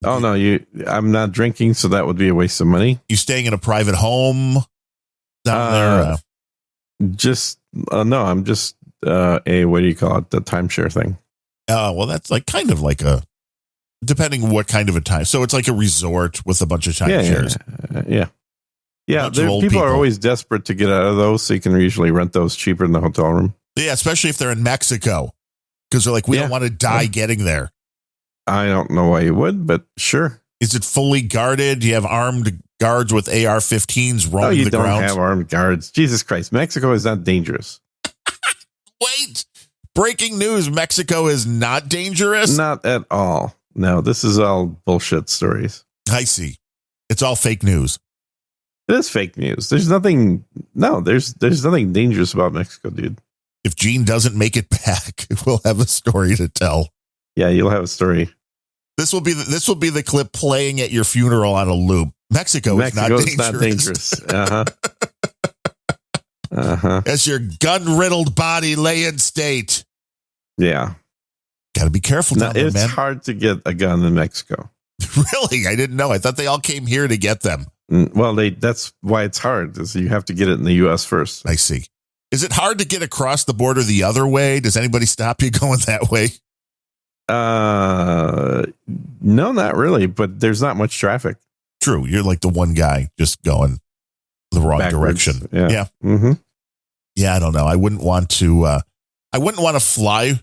Oh, no, I'm not drinking, so that would be a waste of money.
You staying in a private home down there?
No, I'm just what do you call it? The timeshare thing.
Oh, well, that's kind of depending what kind of a time. So it's like a resort with a bunch of timeshares.
Yeah. Yeah, people are always desperate to get out of those, so you can usually rent those cheaper in the hotel room.
Yeah, especially if they're in Mexico, because they're like, we don't want to die getting there.
I don't know why you would, but sure.
Is it fully guarded? Do you have armed guards with AR-15s roaming the grounds?
No, you don't have armed guards. Jesus Christ, Mexico is not dangerous.
Wait, breaking news, Mexico is not dangerous?
Not at all. No, this is all bullshit stories.
I see. It's all fake news.
It is fake news. There's nothing dangerous about Mexico, dude.
If Gene doesn't make it back, we'll have a story to tell.
Yeah, you'll have a story.
This will be the clip playing at your funeral on a loop. Mexico is not dangerous. As your gun-riddled body lay in state.
Yeah.
Got to be careful down there, man.
It's hard to get a gun in Mexico.
Really? I didn't know. I thought they all came here to get them.
Well, that's why it's hard, is you have to get it in the U.S. first.
I see. Is it hard to get across the border the other way? Does anybody stop you going that way?
No, not really, but there's not much traffic.
True. You're like the one guy just going the wrong direction.
Yeah. Mm-hmm.
Yeah, I don't know. I wouldn't want to fly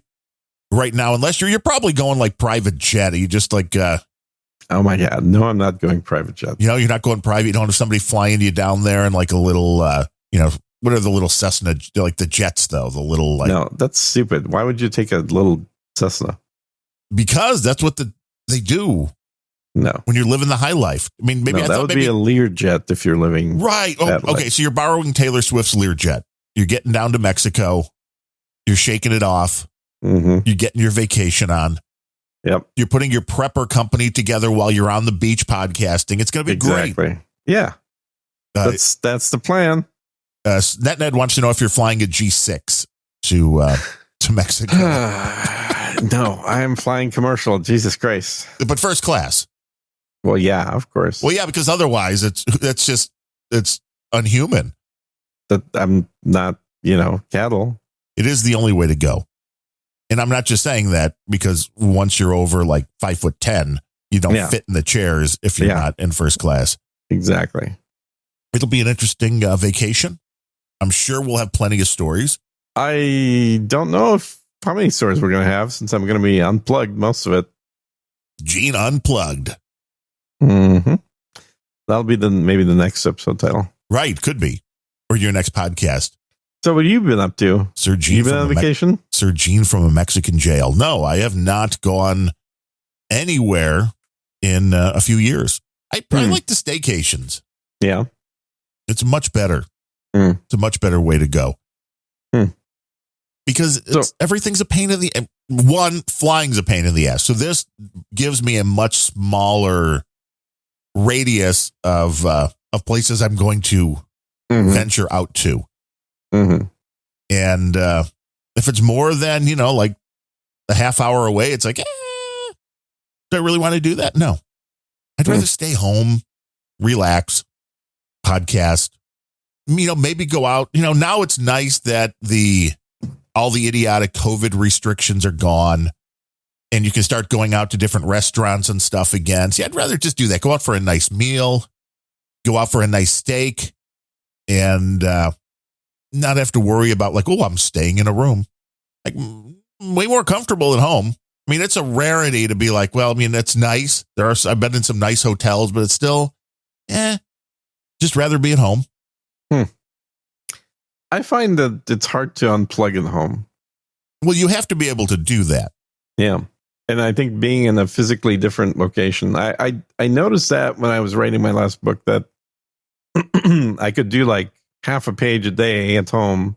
right now unless you're probably going like private jet. Are you just like
oh my God. No, I'm not going private jet.
You're not going private. You don't have somebody flying you down there in like a little what are the little Cessna, like the jets though, the little like.
No, that's stupid. Why would you take a little Cessna?
Because that's what they do.
No.
When you're living the high life. I mean, maybe
that would be a Learjet if you're living.
Right. Oh, okay. So you're borrowing Taylor Swift's Learjet. You're getting down to Mexico. You're shaking it off.
Mm-hmm.
You're getting your vacation on.
Yep.
You're putting your prepper company together while you're on the beach podcasting. It's going to be great.
Yeah. That's the plan.
NetNed wants to know if you're flying a G6 to Mexico.
No, I am flying commercial. Jesus Christ.
But first class.
Well, yeah, of course.
Well, yeah, because otherwise it's unhuman.
That I'm not, cattle.
It is the only way to go. And I'm not just saying that because once you're over like 5'10", you don't fit in the chairs if you're not in first class.
Exactly.
It'll be an interesting vacation. I'm sure we'll have plenty of stories.
I don't know how many stories we're going to have since I'm going to be unplugged most of it.
Gene Unplugged.
Mm-hmm. That'll be maybe the next episode title.
Right, could be. Or your next podcast.
So what have you been up to?
Sir Gene,
you been on vacation?
Sir Gene from a Mexican jail. No, I have not gone anywhere in a few years. I like the staycations.
Yeah.
It's much better. It's a much better way to go. Because everything's a pain in the flying's a pain in the ass. So this gives me a much smaller radius of places I'm going to venture out to.
Mm-hmm.
And if it's more than, like a half hour away, it's like, do I really want to do that? No. I'd rather stay home, relax, podcast, maybe go out. Now it's nice that all the idiotic COVID restrictions are gone and you can start going out to different restaurants and stuff again. See, I'd rather just do that. Go out for a nice meal, go out for a nice steak, and not have to worry about like, I'm staying in a room. Like, way more comfortable at home. I mean, it's a rarity to be like, it's nice. I've been in some nice hotels, but it's still, just rather be at home.
I find that it's hard to unplug in the home.
Well, you have to be able to do that.
Yeah. And I think being in a physically different location, I noticed that when I was writing my last book that I could do like half a page a day at home,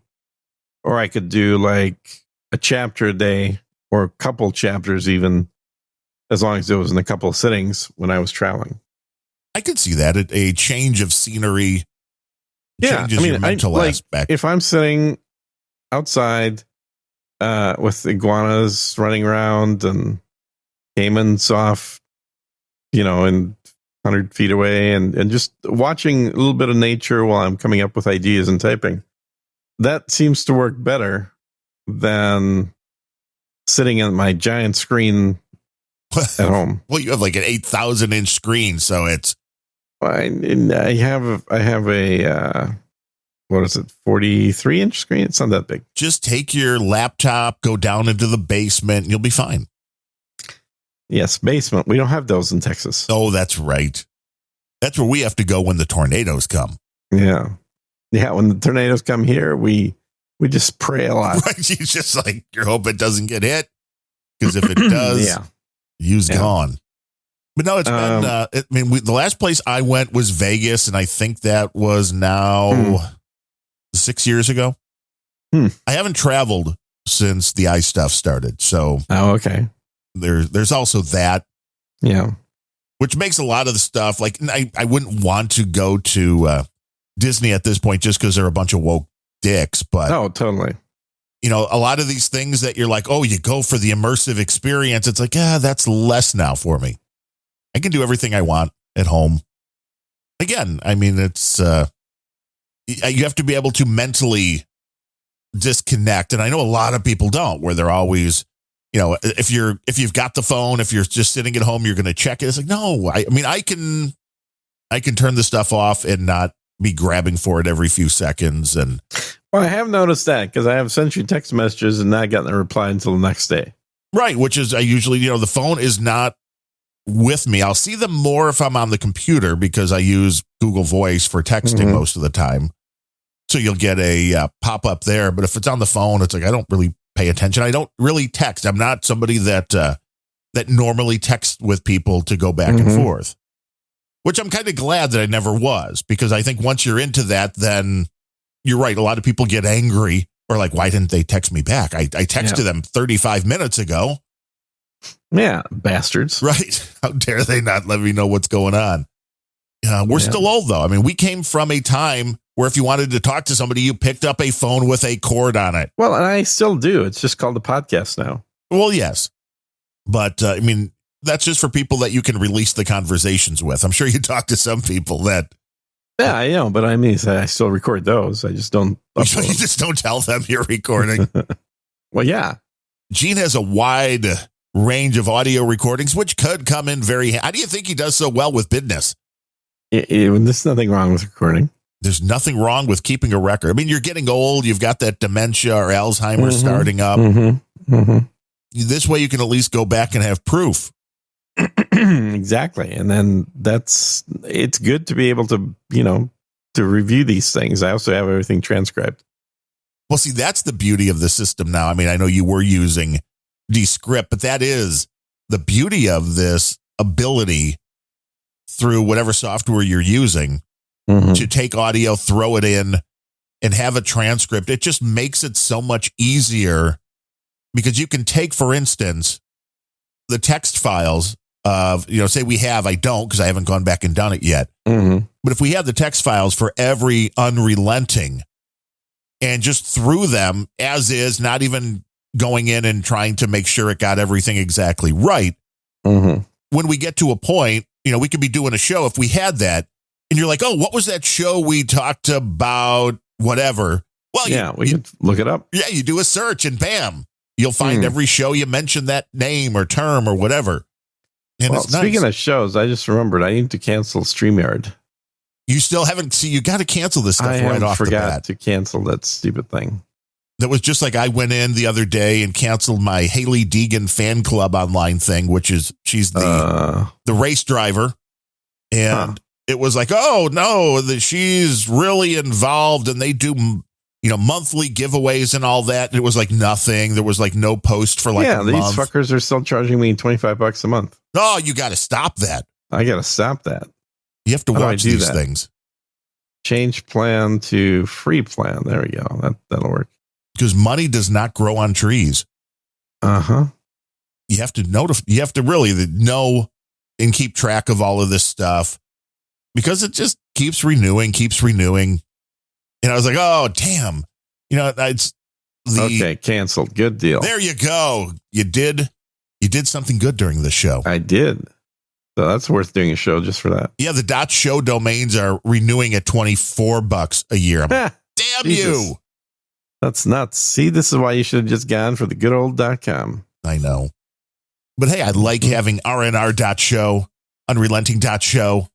or I could do like a chapter a day or a couple chapters even, as long as it was in a couple of sittings when I was traveling.
I could see that. A change of scenery.
Yeah, your mental aspect. If I'm sitting outside with iguanas running around and caimans off, and 100 feet away and just watching a little bit of nature while I'm coming up with ideas and typing, that seems to work better than sitting on my giant screen at home.
Well, you have like an 8,000-inch screen, so it's
I have a what is it, 43-inch screen? It's not that big.
Just take your laptop, go down into the basement, and you'll be fine.
Yes, basement. We don't have those in Texas.
Oh, that's right. That's where we have to go when the tornadoes come.
Yeah. When the tornadoes come here, we just pray a lot.
Right? You just like, you hope it doesn't get hit, because if it does, you's gone. But no, it's been. The last place I went was Vegas, and I think that was now 6 years ago. I haven't traveled since the ice stuff started, so
okay.
There's also that, which makes a lot of the stuff like I wouldn't want to go to Disney at this point just because they're a bunch of woke dicks. But
totally.
A lot of these things that you're like, oh, you go for the immersive experience. It's like, that's less now for me. I can do everything I want at home. Again, I mean, it's you have to be able to mentally disconnect, and I know a lot of people don't. Where they're always, if you've got the phone, if you're just sitting at home, you're going to check it. It's like, no, I can turn the stuff off and not be grabbing for it every few seconds. And
well, I have noticed that because I have sent you text messages and not gotten a reply until the next day.
Right, which is I usually, the phone is not with me. I'll see them more if I'm on the computer because I use Google Voice for texting most of the time. So you'll get a pop-up there. But if it's on the phone, it's like I don't really pay attention. I don't really text. I'm not somebody that normally texts with people to go back and forth, which I'm kind of glad that I never was, because I think once you're into that, then you're right. A lot of people get angry or like, why didn't they text me back? I texted them 35 minutes ago.
Yeah, bastards.
Right. How dare they not let me know what's going on? We're still old, though. I mean, we came from a time where if you wanted to talk to somebody, you picked up a phone with a cord on it.
Well, and I still do. It's just called a podcast now.
Well, yes. But, I mean, that's just for people that you can release the conversations with. I'm sure you talk to some people that...
Yeah, I know, but I mean, I still record those. I just don't...
You just don't tell them you're recording.
Well, yeah.
Gene has a wide range of audio recordings, which could come in very... How do you think he does so well with business?
There's nothing wrong with recording.
There's nothing wrong with keeping a record. I mean, you're getting old. You've got that dementia or Alzheimer's starting up. This way you can at least go back and have proof.
Exactly. And then it's good to be able to, to review these things. I also have everything transcribed.
Well, see, that's the beauty of the system now. I mean, I know you were using Descript, but that is the beauty of this ability through whatever software you're using to take audio, throw it in, and have a transcript. It just makes it so much easier because you can take, for instance, the text files of, say we have, I don't because I haven't gone back and done it yet. But if we have the text files for every Unrelenting and just threw them as is, not even going in and trying to make sure it got everything exactly right. When we get to a point, we could be doing a show if we had that and you're like, oh, what was that show we talked about? Whatever. Well,
we can look it up.
Yeah. You do a search and bam, you'll find every show you mentioned that name or term or whatever. And it's nice.
Speaking of shows, I just remembered I need to cancel StreamYard.
You still haven't. See, you got to cancel this stuff right off the bat. I forgot
to cancel that stupid thing.
That was just like I went in the other day and canceled my Haley Deegan fan club online thing, which is she's the race driver. And it was like, oh, no, she's really involved and they do, monthly giveaways and all that. And it was like nothing. There was like no post for like a month.
These fuckers are still charging me $25 a month.
Oh, you got to stop that.
I got to stop that.
You have to watch these things.
Change plan to free plan. There we go. That'll work.
Because money does not grow on trees. You have to you have to really know and keep track of all of this stuff because it just keeps renewing. And I was like, oh, damn. It's
okay, canceled. Good deal.
There you go. You did something good during the show.
I did. So that's worth doing a show just for that.
Yeah, the .show domains are renewing at $24 a year. Damn Jesus. You.
That's nuts. See, this is why you should have just gone for the good old .com.
I know. But hey, I like having RNR.show, Unrelenting.show.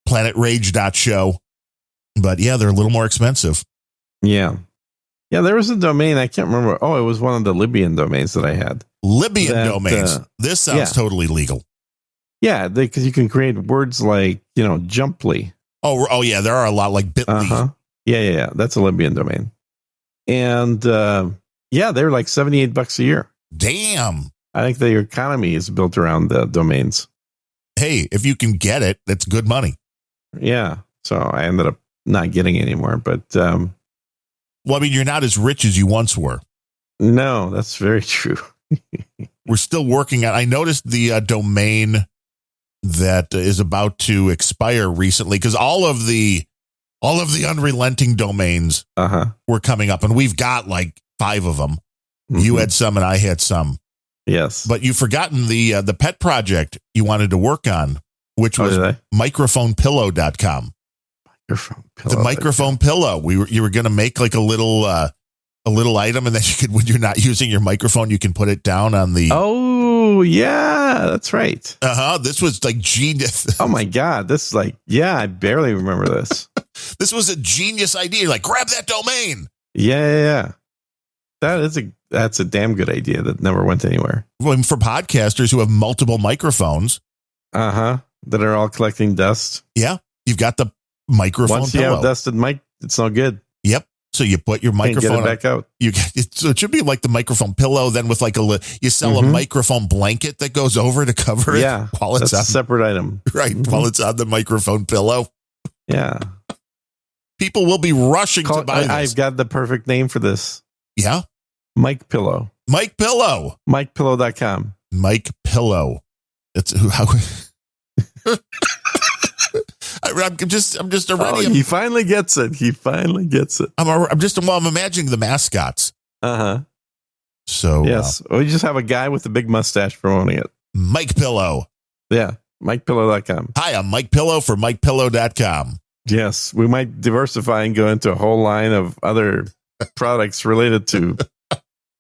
planetrage.show. But yeah, they're a little more expensive.
Yeah. Yeah, there was a domain. I can't remember. Oh, it was one of the Libyan domains that I had.
Libyan domains. This sounds totally legal.
Yeah, because you can create words like, Jumply.
Oh, yeah. There are a lot like Bitly.
Uh-huh. Yeah. That's a Libyan domain. And they're like $78 a year.
Damn.
I think the economy is built around the domains.
Hey, if you can get it, that's good money.
Yeah. So I ended up not getting any more. But
well, I mean, you're not as rich as you once were.
No, that's very true.
We're still working on. I noticed the domain that is about to expire recently because all of the unrelenting domains were coming up, and we've got like 5 of them. Mm-hmm. You had some, and I had some.
Yes,
but you've forgotten the pet project you wanted to work on, which was microphonepillow.com. The microphone pillow. You were going to make like a little item, and then you could, when you're not using your microphone, you can put it down on the.
Oh yeah, that's right.
This was like genius.
Oh my God, this is like I barely remember this.
This was a genius idea. Like, grab that domain.
Yeah. That's a damn good idea that never went anywhere.
Well, for podcasters who have multiple microphones,
that are all collecting dust.
Yeah, you've got the microphone.
Once you
pillow.
have dusted mic, it's no good.
Yep. So you put your microphone
get it back out.
So it should be like the microphone pillow. Then with like you sell a microphone blanket that goes over to cover it.
Yeah,
while it's
that's a separate item.
Right, while it's on the microphone pillow.
Yeah.
People will be rushing to buy this.
I've got the perfect name for this.
Yeah.
Mike Pillow.
Mike Pillow.
MikePillow.com.
Mike Pillow. That's how. I'm just already.
He finally gets it.
I'm imagining the mascots. So
yes, we just have a guy with a big mustache promoting it.
Mike Pillow.
Yeah, MikePillow.com.
Hi, I'm Mike Pillow for MikePillow.com.
Yes, we might diversify and go into a whole line of other products related to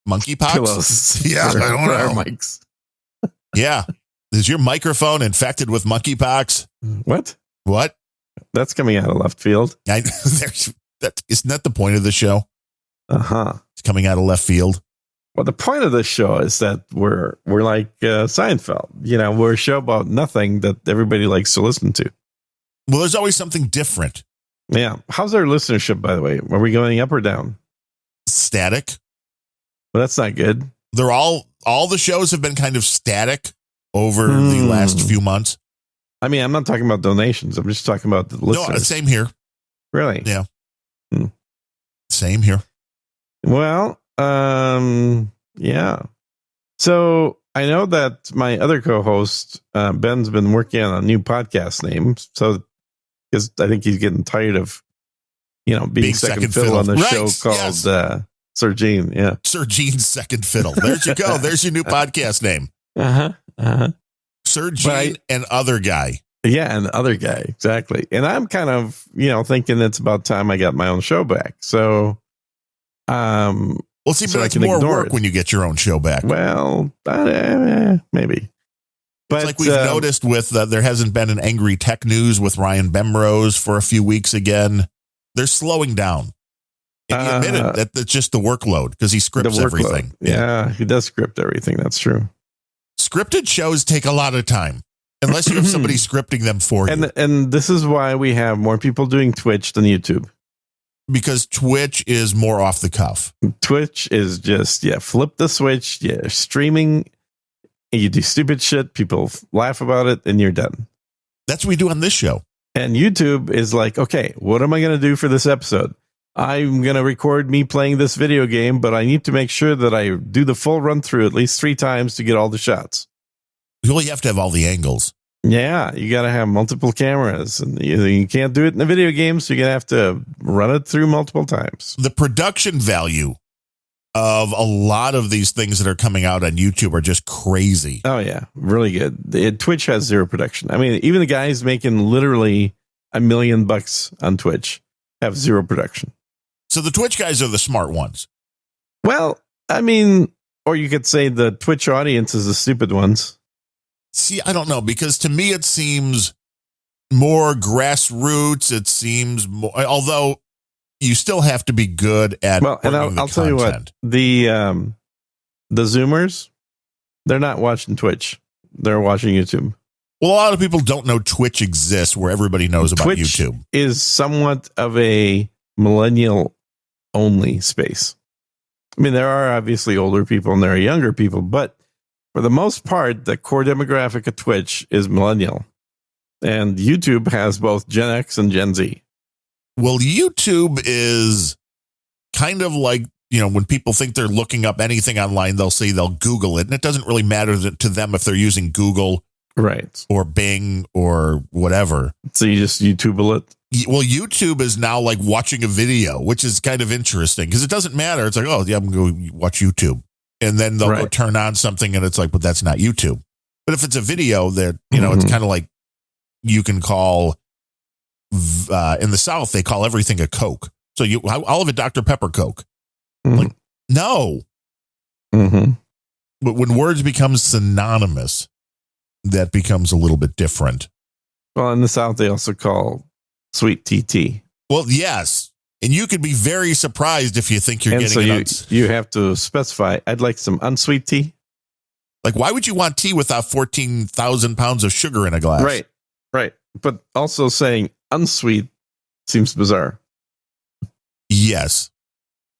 monkeypox.
Pillows.
Yeah, I don't know.
Our mics.
Yeah, is your microphone infected with monkeypox? What?
That's coming out of left field.
Isn't that the point of the show? It's coming out of left field.
Well, the point of this show is that we're like Seinfeld. We're a show about nothing that everybody likes to listen to.
Well, there's always something different.
Yeah. How's our listenership, by the way? Are we going up or down?
Static.
Well, that's not good.
They're all the shows have been kind of static over the last few months.
I mean, I'm not talking about donations. I'm just talking about the listeners.
No, same here.
Really?
Yeah. Same here.
Well, yeah. So I know that my other co-host, Ben's been working on a new podcast name. So, because I think he's getting tired of, being second fiddle on the show called Sir Gene. Yeah.
Sir Gene's Second Fiddle. There's you go. There's your new podcast name. Sir Gene and Other Guy.
Yeah, and the other guy. Exactly. And I'm kind of, thinking it's about time I got my own show back. So,
well, see, but it's more work when you get your own show back.
Well, maybe. But
it's like we've noticed with there hasn't been an Angry Tech News with Ryan Bemrose for a few weeks again. They're slowing down. And he admitted that it's just the workload because he scripts everything.
Yeah, he does script everything. That's true.
Scripted shows take a lot of time unless you have somebody scripting them for you.
And this is why we have more people doing Twitch than YouTube.
Because Twitch is more off the cuff.
Twitch is just, flip the switch. Yeah, streaming. And you do stupid shit. People laugh about it and you're done.
That's what we do on this show.
And YouTube is like, okay, what am I going to do for this episode? I'm going to record me playing this video game, but I need to make sure that I do the full run through at least 3 times to get all the shots.
Well, you have to have all the angles.
Yeah, you got to have multiple cameras, and you can't do it in a video game, so you're going to have to run it through multiple times.
The production value of a lot of these things that are coming out on YouTube are just crazy.
Oh, yeah, really good. Twitch has zero production. I mean, even the guys making literally $1 million on Twitch have zero production.
So the Twitch guys are the smart ones.
Well, I mean, or you could say the Twitch audience is the stupid ones.
See, I don't know, because to me it seems more grassroots. It seems more, although you still have to be good at.
Well, and I'll tell you what, the Zoomers, they're not watching Twitch. They're watching YouTube.
Well, a lot of people don't know Twitch exists, where everybody knows about
Twitch
YouTube.
Is somewhat of a millennial only space. I mean, there are obviously older people and there are younger people, but for the most part, the core demographic of Twitch is millennial. And YouTube has both Gen X and Gen Z.
Well, YouTube is kind of like, when people think they're looking up anything online, they'll Google it. And it doesn't really matter to them if they're using Google,
right, or
Bing or whatever.
So you just YouTube it.
Well, YouTube is now like watching a video, which is kind of interesting because it doesn't matter. It's like, oh, yeah, I'm going to watch YouTube. And then they'll go turn on something and it's like, but that's not YouTube. But if it's a video that, it's kind of like you can call, in the South, they call everything a Coke. So I'll have a Dr. Pepper Coke. Mm-hmm. Like, no.
Mm-hmm.
But when words become synonymous, that becomes a little bit different.
Well, in the South, they also call sweet tea.
Well, yes. And you could be very surprised if you think you're getting
so you have to specify, I'd like some unsweet tea.
Like, why would you want tea without 14,000 pounds of sugar in a glass?
Right. But also saying unsweet seems bizarre.
Yes.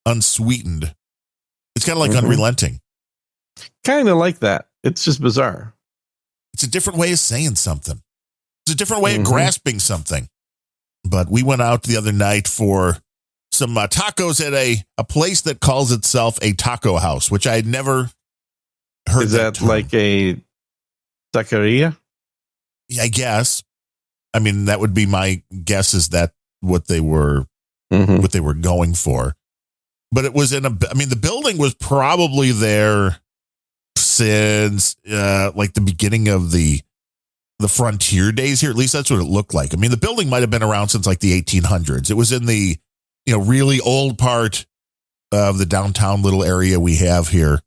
Unsweetened. It's kind of like unrelenting.
Kind of like that. It's just bizarre.
It's a different way of saying something. It's a different way of grasping something. But we went out the other night for some tacos at a place that calls itself a taco house, which I had never heard.
Is that like a taqueria?
I guess. I mean, that would be my guess. Is that what they were going for? But it was the building was probably there since like the beginning of the frontier days here. At least that's what it looked like. I mean, the building might have been around since like the 1800s. It was in the, really old part of the downtown little area we have here.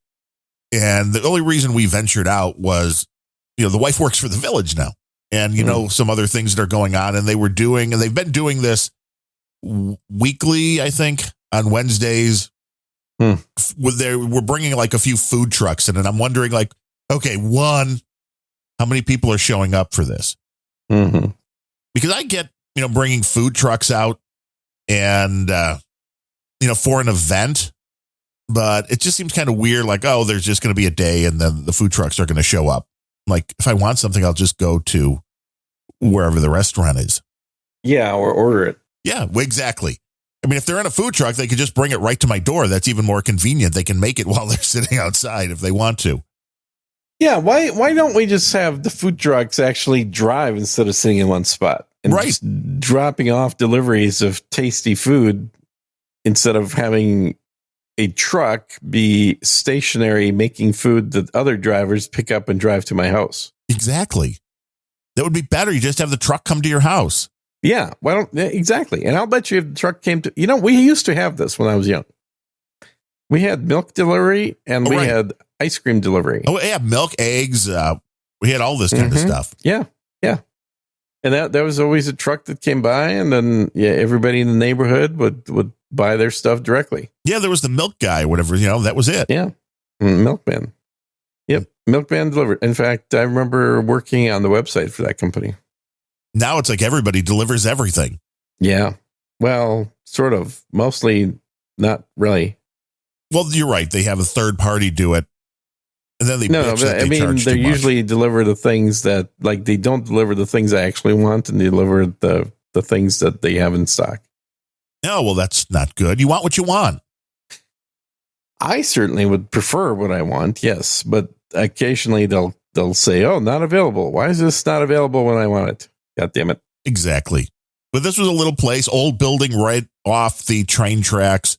And the only reason we ventured out was, the wife works for the village now. And, some other things that are going on. And they've been doing this weekly, I think, on Wednesdays. We're bringing like a few food trucks in. And I'm wondering, like, okay, one, how many people are showing up for this?
Mm-hmm.
Because I get, bringing food trucks out and, for an event. But it just seems kind of weird. Like, oh, there's just going to be a day and then the food trucks are going to show up. Like, if I want something, I'll just go to wherever the restaurant is.
Yeah, or order it.
Yeah, exactly. I mean, if they're in a food truck, they could just bring it right to my door. That's even more convenient. They can make it while they're sitting outside if they want to.
Yeah, why don't we just have the food trucks actually drive instead of sitting in one spot? And just dropping off deliveries of tasty food instead of having a truck be stationary making food that other drivers pick up and drive to my house.
Exactly. That would be better. You just have the truck come to your house.
Yeah, exactly. And I'll bet you if the truck came to, we used to have this when I was young. We had milk delivery and we had ice cream delivery.
Oh, yeah, milk, eggs. We had all this kind of stuff.
Yeah. And that was always a truck that came by, and then everybody in the neighborhood would buy their stuff directly.
Yeah, there was the milk guy, whatever, that was it.
Yeah, milkman. Yep, milkman delivered. In fact, I remember working on the website for that company.
Now it's like everybody delivers everything.
Yeah, well, sort of. Mostly, not really.
Well, you're right. They have a third party do it. And then they
they usually deliver the things that, like, they don't deliver the things I actually want, and they deliver the things that they have in stock.
No, well, that's not good. You want what you want.
I certainly would prefer what I want, yes, but occasionally they'll say, "Oh, not available. Why is this not available when I want it?" God damn it!
Exactly. But this was a little place, old building right off the train tracks.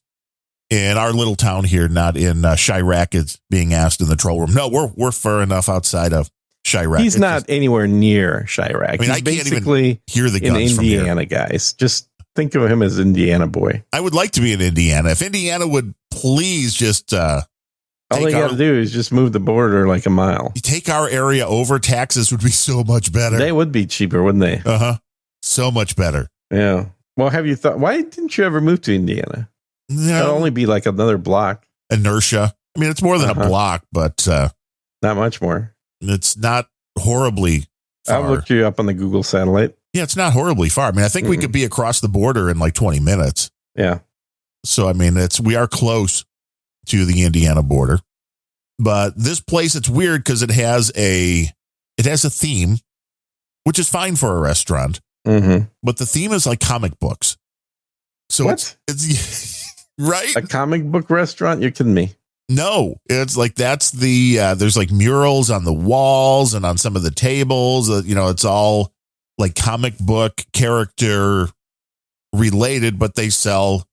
In our little town here, not in Chirac, it's being asked in the troll room. No, we're far enough outside of Chirac.
He's not anywhere near Chirac.
I mean,
He's basically
can't even hear the guns
in Indiana, guys. Just think of him as Indiana boy.
I would like to be in Indiana. If Indiana would please just
all they got to do is just move the border like a mile.
Take our area over. Taxes would be so much better.
They would be cheaper, wouldn't they?
Uh-huh. So much better.
Yeah. Well, have you thought, why didn't you ever move to Indiana?
No.
It'll only be like another block.
Inertia. I mean, it's more than a block, but
not much more.
It's not horribly far.
I've looked you up on the Google satellite.
Yeah, it's not horribly far. I mean, I think we could be across the border in like 20 minutes.
Yeah.
So, I mean, we are close to the Indiana border. But this place, it's weird because it has a theme, which is fine for a restaurant.
Mm-hmm.
But the theme is like comic books. So
what?
It's right?
A comic book restaurant? You're kidding me.
No, it's like that's there's like murals on the walls and on some of the tables. It's all like comic book character related, but they sell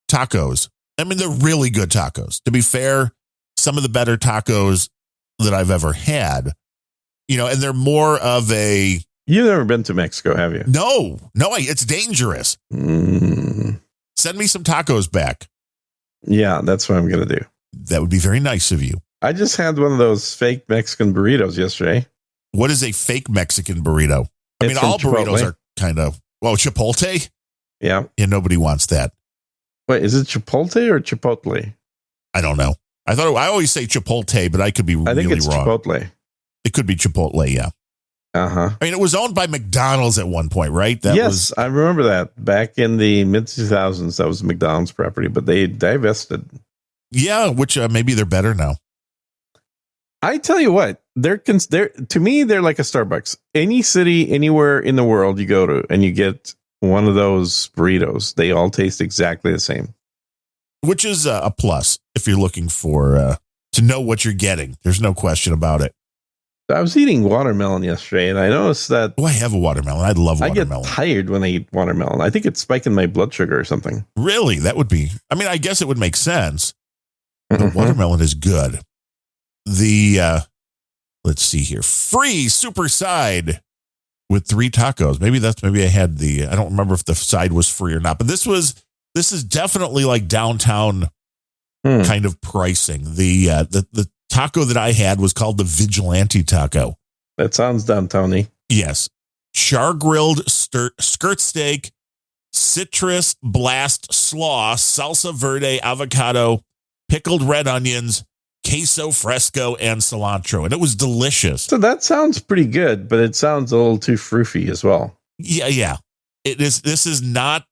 tacos. I mean, they're really good tacos. To be fair, some of the better tacos that I've ever had, and they're more of a...
You've never been to Mexico, have you?
No, it's dangerous. Send me some tacos back.
Yeah, that's what I'm going to do.
That would be very nice of you.
I just had one of those fake Mexican burritos yesterday.
What is a fake Mexican burrito? I mean, all burritos are kind of... Well, Chipotle?
Yeah.
Yeah, nobody wants that.
Wait, is it Chipotle or Chipotle?
I don't know. I always say Chipotle, but I could be really wrong.
I think it's Chipotle.
It could be Chipotle, yeah.
Uh-huh.
I mean, it was owned by McDonald's at one point, right?
Yes, I remember that. Back in the mid-2000s, that was McDonald's property, but they divested.
Yeah, which maybe they're better now.
I tell you what, to me, they're like a Starbucks. Any city, anywhere in the world you go to, and you get one of those burritos, they all taste exactly the same.
Which is a plus if you're looking for to know what you're getting. There's no question about it.
I was eating watermelon yesterday, and I noticed that...
Oh, I have a watermelon. I love watermelon.
I get tired when I eat watermelon. I think it's spiking my blood sugar or something.
Really? That would be... I mean, I guess it would make sense. The watermelon is good. Let's see here. Free super side with 3 tacos. Maybe I had I don't remember if the side was free or not, but this is definitely like downtown kind of pricing. The taco that I had was called the Vigilante taco.
That sounds downtown-y.
Yes. Char grilled skirt steak, citrus blast slaw, salsa verde, avocado, pickled red onions, queso fresco, and cilantro. And it was delicious.
So that sounds pretty good, but it sounds a little too froofy as well.
Yeah. This is not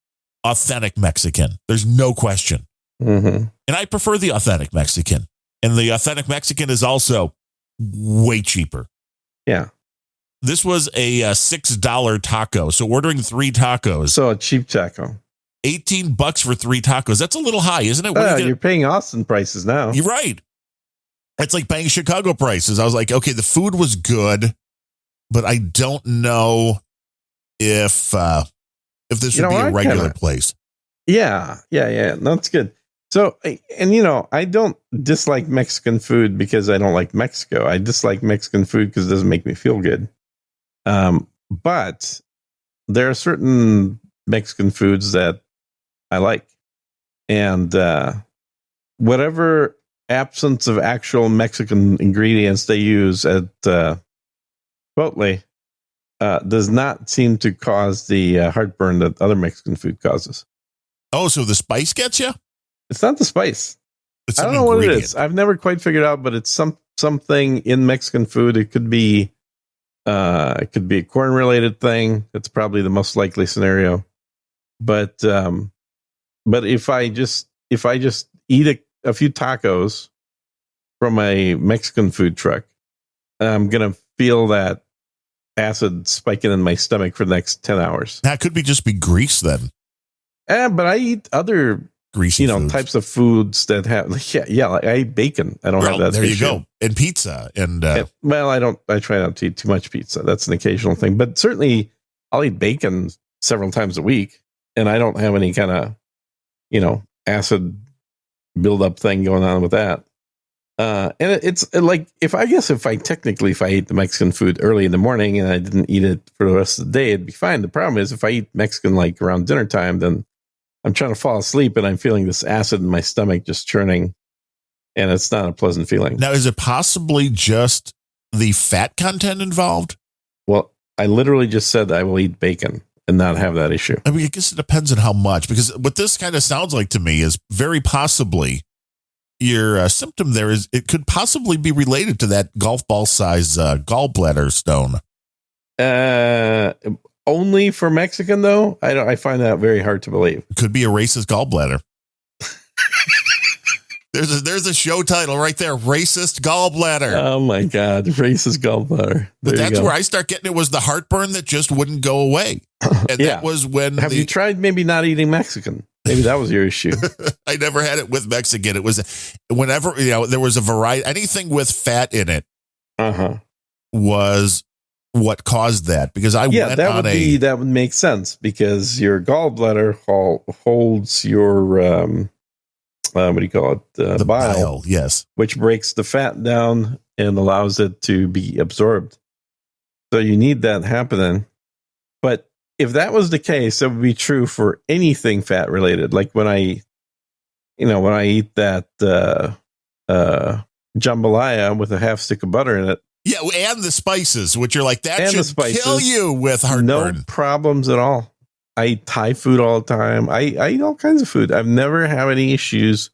authentic Mexican. There's no question.
Mm-hmm.
And I prefer the authentic Mexican. And the authentic Mexican is also way cheaper.
Yeah.
This was a $6 taco. So ordering 3 tacos.
So a cheap taco.
$18 for 3 tacos. That's a little high, isn't it?
You're paying Austin prices now.
You're right. It's like paying Chicago prices. I was like, okay, the food was good, but I don't know if this would be a regular place.
Yeah. That's good. So, and I don't dislike Mexican food because I don't like Mexico. I dislike Mexican food because it doesn't make me feel good. But there are certain Mexican foods that I like. And whatever absence of actual Mexican ingredients they use at Chipotle does not seem to cause the heartburn that other Mexican food causes.
Oh, so the spice gets you?
It's not the spice.
It's
I don't know what it is. I've never quite figured out, but it's something in Mexican food. It could be a corn related thing. That's probably the most likely scenario. But if I just eat a few tacos from a Mexican food truck, I'm gonna feel that acid spiking in my stomach for the next 10 hours.
That could just be grease then.
But I eat other greasy
foods.
Types of foods that have like I eat bacon. I don't have that.
There you go. And pizza and
I try not to eat too much pizza. That's an occasional thing, but certainly I'll eat bacon several times a week, and I don't have any kind of acid buildup thing going on with that. And it's like if I ate the Mexican food early in the morning and I didn't eat it for the rest of the day, it'd be fine. The problem is if I eat Mexican like around dinner time, then I'm trying to fall asleep and I'm feeling this acid in my stomach just churning, and it's not a pleasant feeling.
Now, is it possibly just the fat content involved?
Well, I literally just said I will eat bacon. and not have that issue.
I mean, I guess it depends on how much, because what this kind of sounds like to me is very possibly your symptom there is it could possibly be related to that golf ball size gallbladder stone.
Only for Mexican though. I find that very hard to believe.
Could be a racist gallbladder. There's a show title right there, racist gallbladder.
Oh my God, racist gallbladder.
But that's where I start getting it was the heartburn that just wouldn't go away. And that was when
Have you tried maybe not eating Mexican? Maybe that was your issue.
I never had it with Mexican. It was whenever, there was a variety, anything with fat in it was what caused that. Because that would make sense because your gallbladder holds your, what do you call it? The bile. Yes.
Which breaks the fat down and allows it to be absorbed. So you need that happening. But if that was the case, that would be true for anything fat related. Like when I eat that jambalaya with a half stick of butter in it.
Yeah, and the spices, which are like that should kill you with heartburn.
No problems at all. I eat Thai food all the time. I eat all kinds of food. I've never had any issues,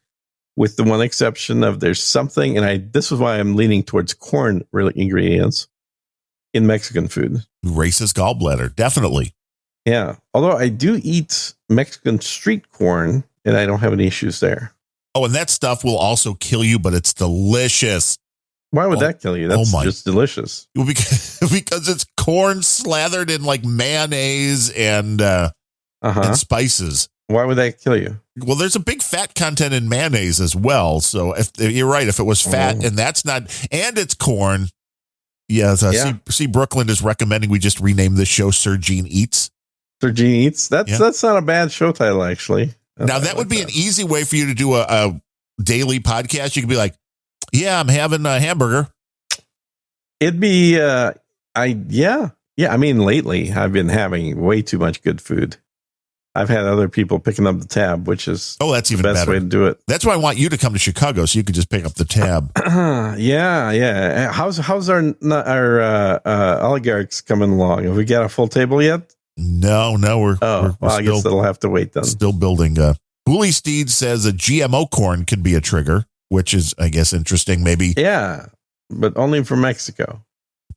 with the one exception of there's something, and this is why I'm leaning towards corn ingredients in Mexican food.
Racist gallbladder, definitely.
Yeah. Although I do eat Mexican street corn and I don't have any issues there.
Oh, and that stuff will also kill you, but it's delicious.
Why would that kill you? That's just delicious.
Well, because it's corn slathered in like mayonnaise and spices.
Why would that kill you?
Well, there's a big fat content in mayonnaise as well. So if you're right, if it was fat and that's not, and it's corn. Yes. See, Brooklyn is recommending we just rename this show Sir Gene Eats.
Sir Gene Eats. That's not a bad show title, actually.
Now that would be an easy way for you to do a daily podcast. You could be like, yeah, I'm having a hamburger.
It'd be, I mean, lately I've been having way too much good food. I've had other people picking up the tab, which is
that's even
the best
better
way to do it.
That's why I want you to come to Chicago so you could just pick up the tab.
Yeah. How's our oligarchs coming along? Have we got a full table yet?
No, we're
I guess that'll have to wait then.
Still building. Woolly Steed says a GMO corn could be a trigger, which is, I guess, interesting. Maybe.
Yeah, but only from Mexico.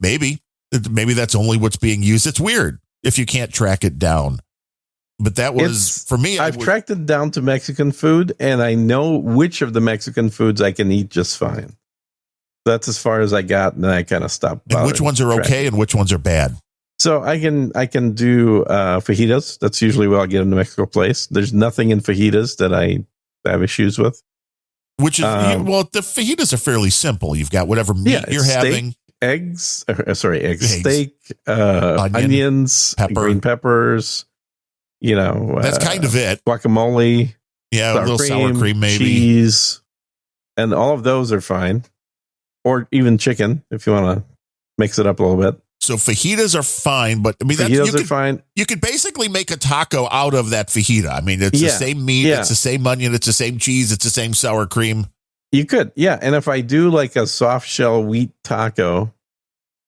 Maybe that's only what's being used. It's weird if you can't track it down. But that was, for me,
I've tracked it down to Mexican food, and I know which of the Mexican foods I can eat just fine. That's as far as I got, and then I kind of stopped.
And which ones are okay and which ones are bad?
So I can do fajitas. That's usually what I'll get in the Mexico place. There's nothing in fajitas that I have issues with.
Which is, the fajitas are fairly simple. You've got whatever meat you're having.
Eggs, steak, onions, green peppers.
That's kind of it.
Guacamole.
Yeah, a little sour cream, maybe.
Cheese. And all of those are fine. Or even chicken, if you want to mix it up a little bit.
So fajitas are fine, but I mean,
fajitas are fine.
You could basically make a taco out of that fajita. I mean, it's the same meat, it's the same onion, it's the same cheese, it's the same sour cream.
You could, yeah. And if I do like a soft shell wheat taco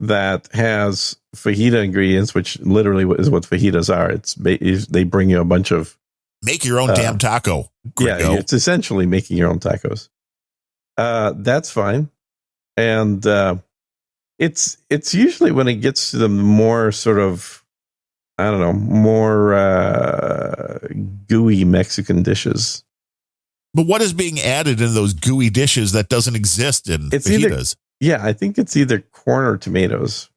that has fajita ingredients, which literally is what fajitas are, they bring you a bunch of
make your own damn taco.
Yeah, it's essentially making your own tacos. That's fine, and it's usually when it gets to the more sort of, I don't know, more gooey Mexican dishes.
But what is being added in those gooey dishes that doesn't exist in fajitas?
I think it's either corn or tomatoes.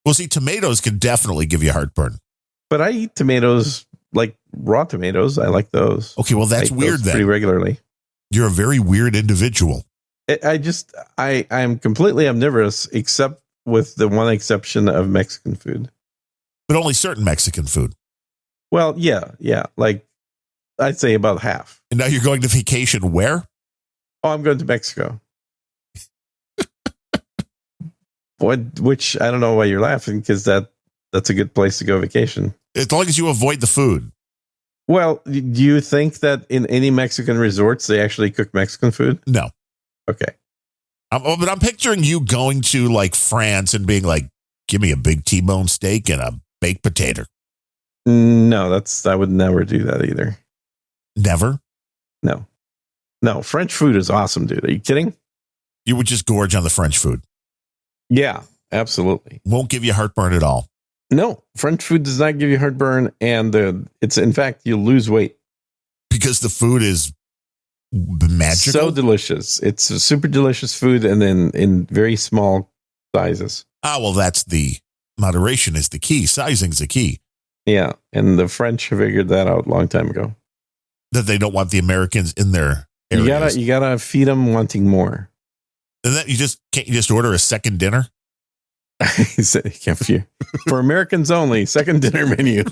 Well, see, tomatoes can definitely give you heartburn.
But I eat tomatoes, like raw tomatoes. I like those.
Okay, well, that's weird then.
Pretty regularly.
You're a very weird individual.
I'm completely omnivorous, except with the one exception of Mexican food.
But only certain Mexican food.
Well, yeah. Like, I'd say about half.
And now you're going to vacation where?
Oh, I'm going to Mexico. Which I don't know why you're laughing, because that's a good place to go vacation.
As long as you avoid the food.
Well, do you think that in any Mexican resorts they actually cook Mexican food?
No.
Okay.
But I'm picturing you going to like France and being like, give me a big T-bone steak and a baked potato.
No, I would never do that either.
Never?
No, French food is awesome, dude. Are you kidding?
You would just gorge on the French food.
Yeah, absolutely.
Won't give you heartburn at all.
No, French food does not give you heartburn, and it's in fact you lose weight
because the food is magical.
So delicious. It's a super delicious food, and then in very small sizes.
Well, that's the moderation is the key. Sizing's the key.
Yeah, and the French figured that out a long time ago.
That they don't want the Americans in their areas.
You gotta feed them wanting more.
And that can't you just order a second dinner?
For Americans only, second dinner menu.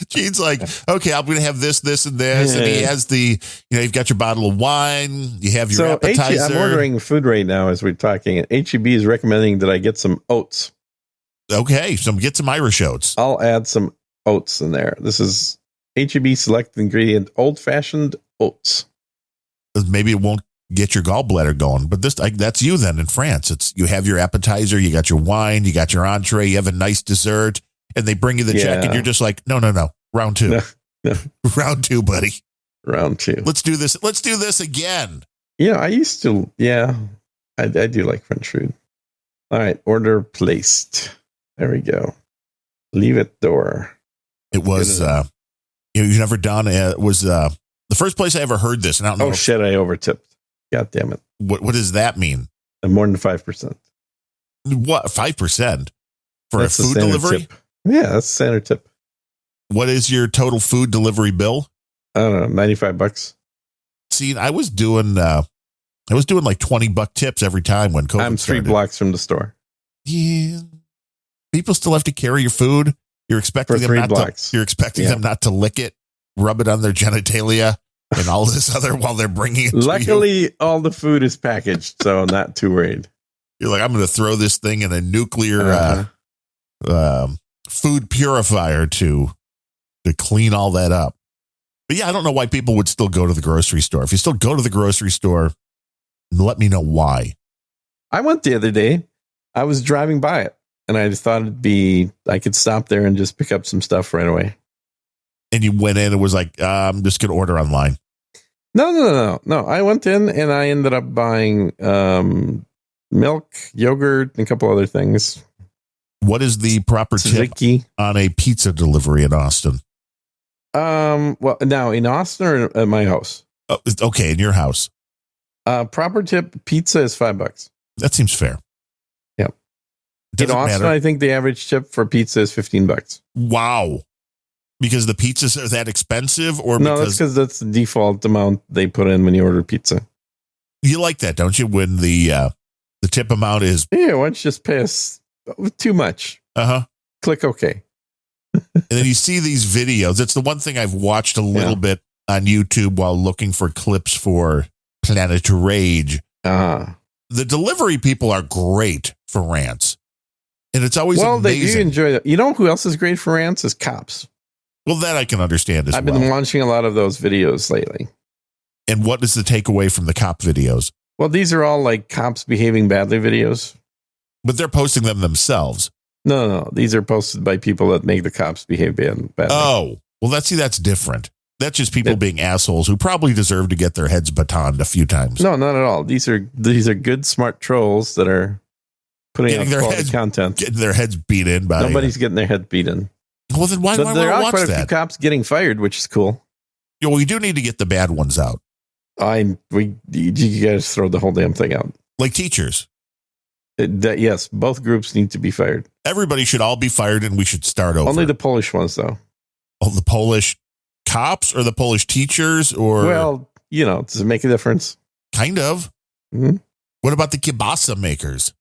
Gene's like, okay, I'm going to have this, and this. And he has you've got your bottle of wine. You have your appetizer.
I'm ordering food right now as we're talking. HEB is recommending that I get some oats.
Okay, so get some Irish oats.
I'll add some oats in there. This is HEB select ingredient, old-fashioned oats.
Maybe it won't get your gallbladder going, but that's you then in France. It's you have your appetizer, you got your wine, you got your entree, you have a nice dessert, and they bring you the check, and you're just like, no, round two,
no.
Round two, buddy,
round two.
Let's do this again.
Yeah, I used to. Yeah, I do like French food. All right, order placed. There we go. Leave it door.
It was you've never done it. Was the first place I ever heard this, and I don't know.
Oh shit! I overtipped. God damn it.
What does that mean?
More than 5%.
What, 5% for a food delivery?
Tip. Yeah, that's a standard tip.
What is your total food delivery bill?
I don't know, $95.
See, I was doing like $20 tips every time when COVID
I'm 3 blocks from the store.
Yeah. People still have to carry your food. You're expecting them not to lick it, rub it on their genitalia. And all this other while they're bringing it.
Luckily, all the food is packaged, so not too worried.
You're like, I'm going to throw this thing in a nuclear food purifier to clean all that up. But yeah, I don't know why people would still go to the grocery store. If you still go to the grocery store, let me know why.
I went the other day. I was driving by it, and I just thought I could stop there and just pick up some stuff right away.
And you went in and was like, I'm just going to order online.
No. I went in and I ended up buying milk, yogurt, and a couple other things.
What is the proper tip on a pizza delivery in Austin?
Well, now in Austin or at my house?
Oh, okay, in your house.
Proper tip, pizza is $5.
That seems fair.
Yep. In Austin, I think the average tip for pizza is $15.
Wow. Because the pizzas are that expensive, or
no? That's because that's the default amount they put in when you order pizza.
You like that, don't you? When the tip amount is
why don't you just pay us too much? Click OK.
And then you see these videos. It's the one thing I've watched a little bit on YouTube while looking for clips for Planet Rage. The delivery people are great for rants, and it's always amazing.
They do enjoy that. You know who else is great for rants is cops.
Well, that I can understand as well.
I've been watching a lot of those videos lately.
And what is the takeaway from the cop videos?
Well, these are all like cops behaving badly videos.
But they're posting them themselves.
No. These are posted by people that make the cops behave badly.
Oh, well, that's different. That's just people being assholes who probably deserve to get their heads batoned a few times.
No, not at all. These are good, smart trolls that are putting out quality content.
Getting their heads beat in by...
Nobody's getting their head beat in.
Well, then why
there are
watch
quite
that?
a few cops getting fired, which is cool.
Yeah, we do need to get the bad ones out.
You guys throw the whole damn thing out.
Like teachers.
Yes, both groups need to be fired.
Everybody should all be fired, and we should start over.
Only the Polish ones, though.
Oh, the Polish cops or the Polish teachers? Or
well, does it make a difference?
Kind of.
Mm-hmm.
What about the kielbasa makers?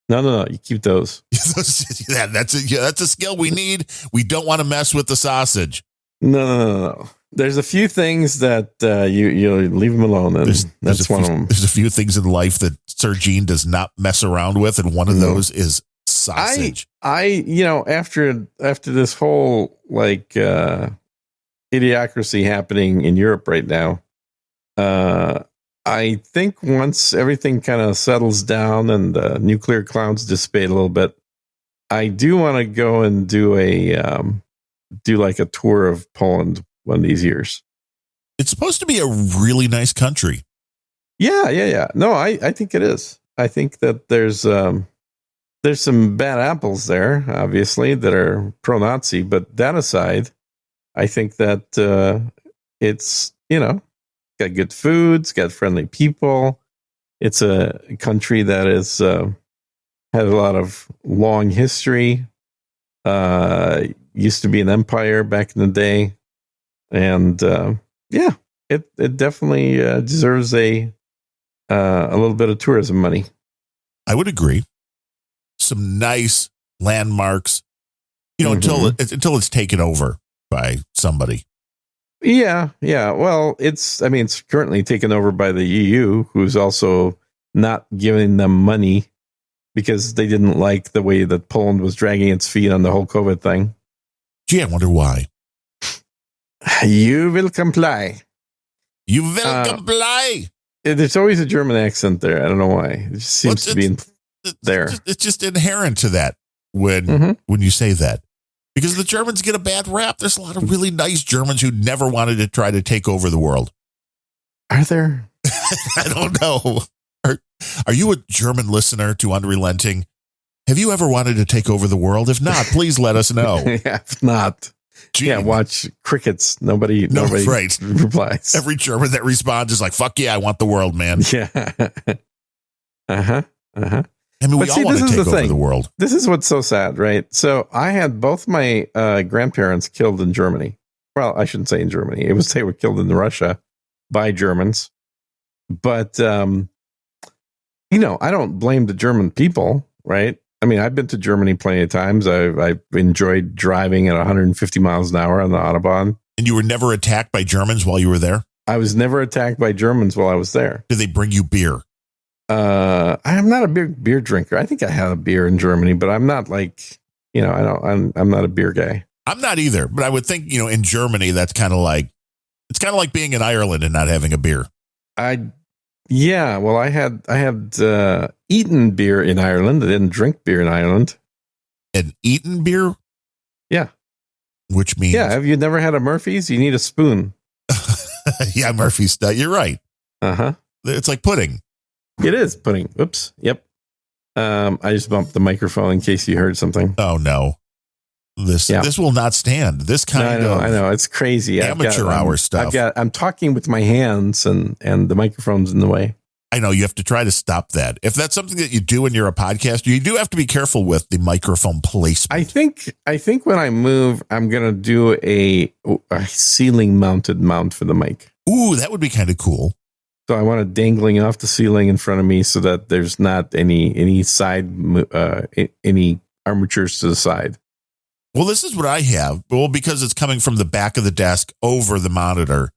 No. You keep those.
That's a skill we need. We don't want to mess with the sausage.
No. There's a few things that you leave them alone, and that's one of them.
There's a few things in life that Sir Gene does not mess around with, and one of those is sausage.
After this whole idiocracy happening in Europe right now, I think once everything kind of settles down and the nuclear clouds dissipate a little bit, I do want to go and do a do like a tour of Poland one of these years.
It's supposed to be a really nice country.
Yeah. No, I think it is. I think that there's some bad apples there, obviously, that are pro-Nazi. But that aside, I think that it's, got good food, it's got friendly people. It's a country that is has a lot of long history. Used to be an empire back in the day, and it definitely deserves a little bit of tourism money.
I would agree. Some nice landmarks, until it's taken over by somebody.
Yeah. Well, it's currently taken over by the EU, who's also not giving them money because they didn't like the way that Poland was dragging its feet on the whole COVID thing.
Gee, I wonder why.
You will comply.
You will comply.
There's always a German accent there. I don't know why. It just seems to be there.
It's just inherent to that when you say that. Because the Germans get a bad rap. There's a lot of really nice Germans who never wanted to try to take over the world.
Are there?
I don't know. Are you a German listener to Unrelenting? Have you ever wanted to take over the world? If not, please let us know.
If not, watch crickets. Nobody
right.
replies.
Every German that responds is like, fuck yeah, I want the world, man.
Yeah.
I mean, we all want to take over the world.
This is what's so sad, right? So I had both my grandparents killed in Germany. Well, I shouldn't say in Germany. They were killed in Russia by Germans. But, I don't blame the German people, right? I mean, I've been to Germany plenty of times. I've enjoyed driving at 150 miles an hour on the Autobahn.
And you were never attacked by Germans while you were there?
I was never attacked by Germans while I was there.
Did they bring you beer?
I'm not a big beer drinker. I think I had a beer in Germany, but I'm not like, I'm not a beer guy.
I'm not either, but I would think, in Germany, it's kind of like being in Ireland and not having a beer.
Well, I had eaten beer in Ireland. I didn't drink beer in Ireland.
And eaten beer?
Yeah.
Which means?
Yeah. Have you never had a Murphy's? You need a spoon.
Yeah, Murphy's. You're right.
Uh-huh.
It's like pudding.
It is pudding. Oops. Yep. I just bumped the microphone in case you heard something.
Oh no. This will not stand. This kind of
I know. It's crazy.
Amateur hour stuff.
I'm talking with my hands and the microphone's in the way.
I know you have to try to stop that. If that's something that you do when you're a podcaster, you do have to be careful with the microphone placement.
I think when I move, I'm going to do a ceiling mounted mount for the mic.
Ooh, that would be kind of cool.
So I want it dangling off the ceiling in front of me so that there's not any side, any armatures to the side.
Well, this is what I have. Well, because it's coming from the back of the desk over the monitor.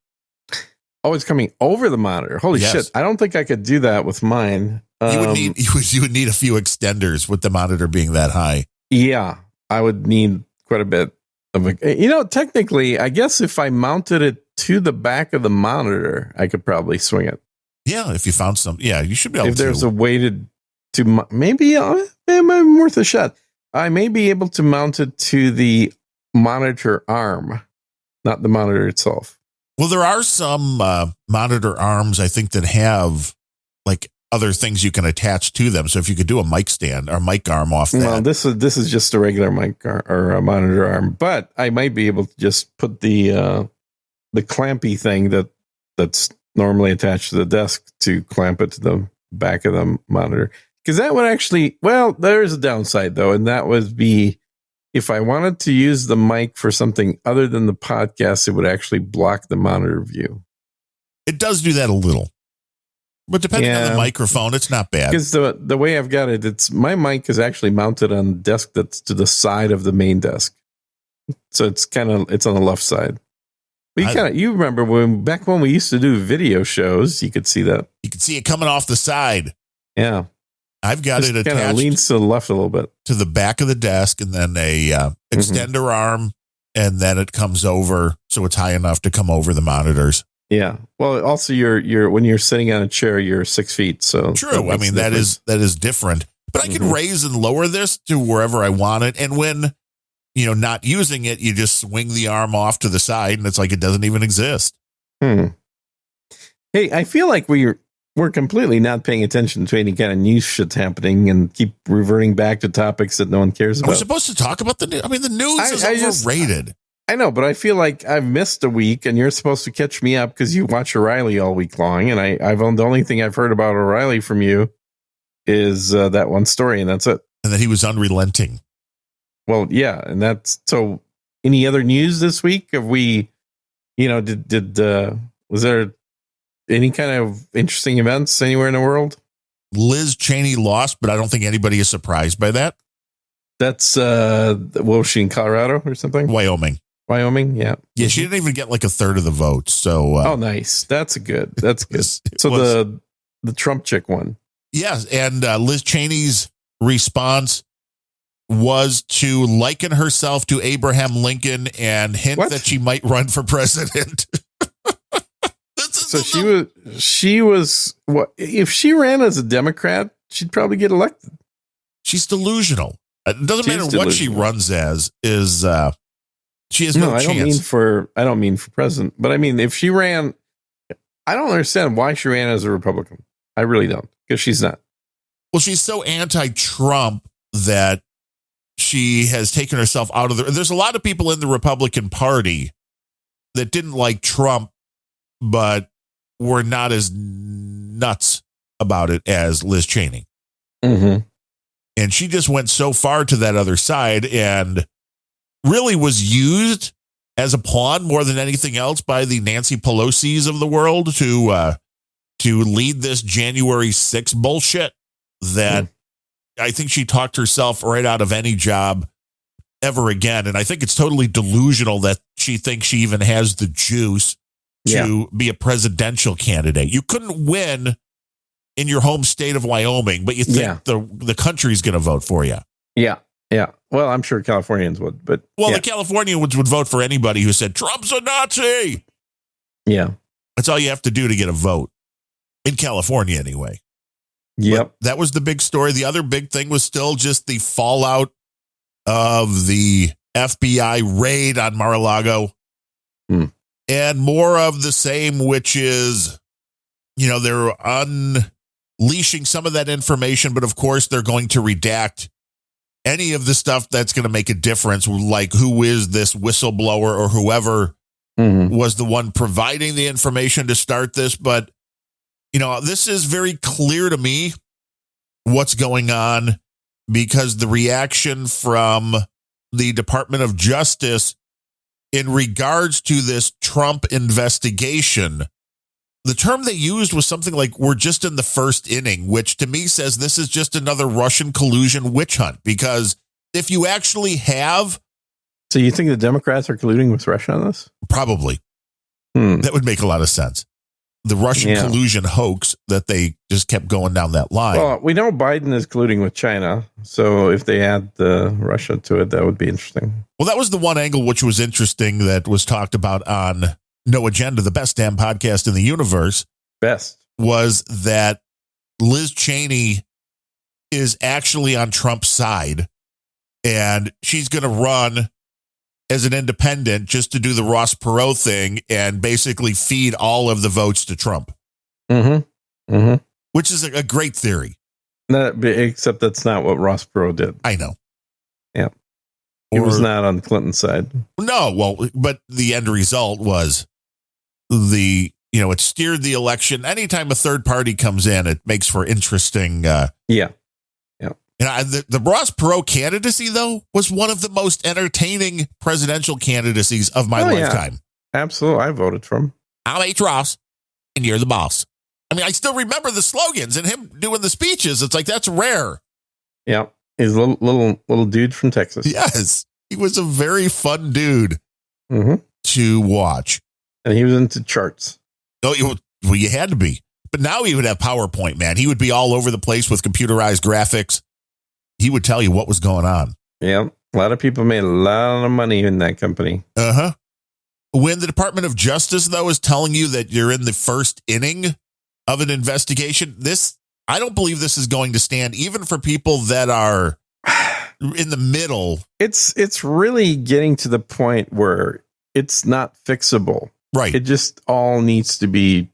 Oh, it's coming over the monitor. Holy shit. I don't think I could do that with mine.
You would need a few extenders with the monitor being that high.
Yeah, I would need quite a bit of technically, I guess if I mounted it to the back of the monitor, I could probably swing it.
Yeah, if you found some. Yeah, you should be able to.
If there's a way to maybe I'm worth a shot. I may be able to mount it to the monitor arm, not the monitor itself.
Well, there are some monitor arms, I think, that have like other things you can attach to them. So if you could do a mic stand or mic arm off that.
Well, this is just a regular mic or a monitor arm, but I might be able to just put the clampy thing that's normally attached to the desk to clamp it to the back of the monitor. Because that would actually, there is a downside though, and that would be if I wanted to use the mic for something other than the podcast, it would actually block the monitor view.
It does do that a little. But depending on the microphone, it's not bad.
Because the way I've got it, my mic is actually mounted on the desk that's to the side of the main desk. So it's on the left side. But you remember back when we used to do video shows, you could see that. You
could see it coming off the side.
Yeah.
I've got it attached.
Kind of leans to the left a little bit.
To the back of the desk, and then a extender arm, and then it comes over, so it's high enough to come over the monitors.
Yeah. Well, also you're when you're sitting on a chair, you're 6 feet. So
true. I mean, that is different. But I can raise and lower this to wherever I want it. And when not using it, you just swing the arm off to the side and it's like it doesn't even exist.
Hey, I feel like we're completely not paying attention to any kind of news shit's happening and keep reverting back to topics that no one cares about.
We're supposed to talk about the news. I mean, the news is overrated.
I know, but I feel like I've missed a week and you're supposed to catch me up because you watch O'Reilly all week long. And the only thing I've heard about O'Reilly from you is that one story, and that's it.
And that he was unrelenting.
Well, yeah. And that's so any other news this week? Have we, was there any kind of interesting events anywhere in the world?
Liz Cheney lost, but I don't think anybody is surprised by that.
That's, was she in Colorado or something?
Wyoming,
yeah.
Yeah, she didn't even get like a third of the votes. So,
oh, nice. That's good. So the Trump chick won.
Yes, and Liz Cheney's response was to liken herself to Abraham Lincoln and hint that she might run for president.
So she was what if she ran as a Democrat, she'd probably get elected.
She's delusional. It doesn't matter what she runs as. She has no chance.
I don't mean for president, but I mean if she ran, I don't understand why she ran as a Republican. I really don't, because she's not.
Well, she's so anti-Trump that she has taken herself out of there's a lot of people in the Republican Party that didn't like Trump, but were not as nuts about it as Liz Cheney.
Mm-hmm.
And she just went so far to that other side and really was used as a pawn more than anything else by the Nancy Pelosi's of the world to lead this January 6th bullshit that I think she talked herself right out of any job ever again. And I think it's totally delusional that she thinks she even has the juice to be a presidential candidate. You couldn't win in your home state of Wyoming, but you think the country's going to vote for you.
Yeah. Yeah. Well, I'm sure Californians would, but
the Californians would vote for anybody who said Trump's a Nazi.
Yeah.
That's all you have to do to get a vote in California anyway.
Yep.
But that was the big story. The other big thing was still just the fallout of the FBI raid on Mar-a-Lago. And more of the same, which is, they're unleashing some of that information, but of course they're going to redact any of the stuff that's going to make a difference, like who is this whistleblower or whoever was the one providing the information to start this. But, this is very clear to me what's going on, because the reaction from the Department of Justice in regards to this Trump investigation, the term they used was something like, we're just in the first inning, which to me says this is just another Russian collusion witch hunt. Because if you actually have...
So you think the Democrats are colluding with Russia on this?
Probably. That would make a lot of sense. The Russian collusion hoax that they just kept going down that line.
Well, we know Biden is colluding with China. So if they add Russia to it, that would be interesting.
Well, that was the one angle which was interesting that was talked about on No Agenda, the best damn podcast in the universe. Was that Liz Cheney is actually on Trump's side, and she's going to run as an independent just to do the Ross Perot thing and basically feed all of the votes to Trump. Which is a great theory.
Except that's not what Ross Perot did.
I know.
Yeah. He was not on Clinton's side.
No, well, but the end result was it steered the election. Anytime a third party comes in, it makes for interesting. The Ross Perot candidacy, though, was one of the most entertaining presidential candidacies of my lifetime.
Yeah. Absolutely. I voted for him.
I'm H. Ross, and you're the boss. I mean, I still remember the slogans and him doing the speeches. It's like, that's rare.
Yeah. He's a little dude from Texas.
Yes. He was a very fun dude to watch.
And he was into charts.
Oh, well, you had to be. But now he would have PowerPoint, man. He would be all over the place with computerized graphics. He would tell you what was going on.
Yeah. A lot of people made a lot of money in that company.
When the Department of Justice, though, is telling you that you're in the first inning of an investigation, I don't believe this is going to stand, even for people that are in the middle.
It's really getting to the point where it's not fixable.
Right.
It just all needs to be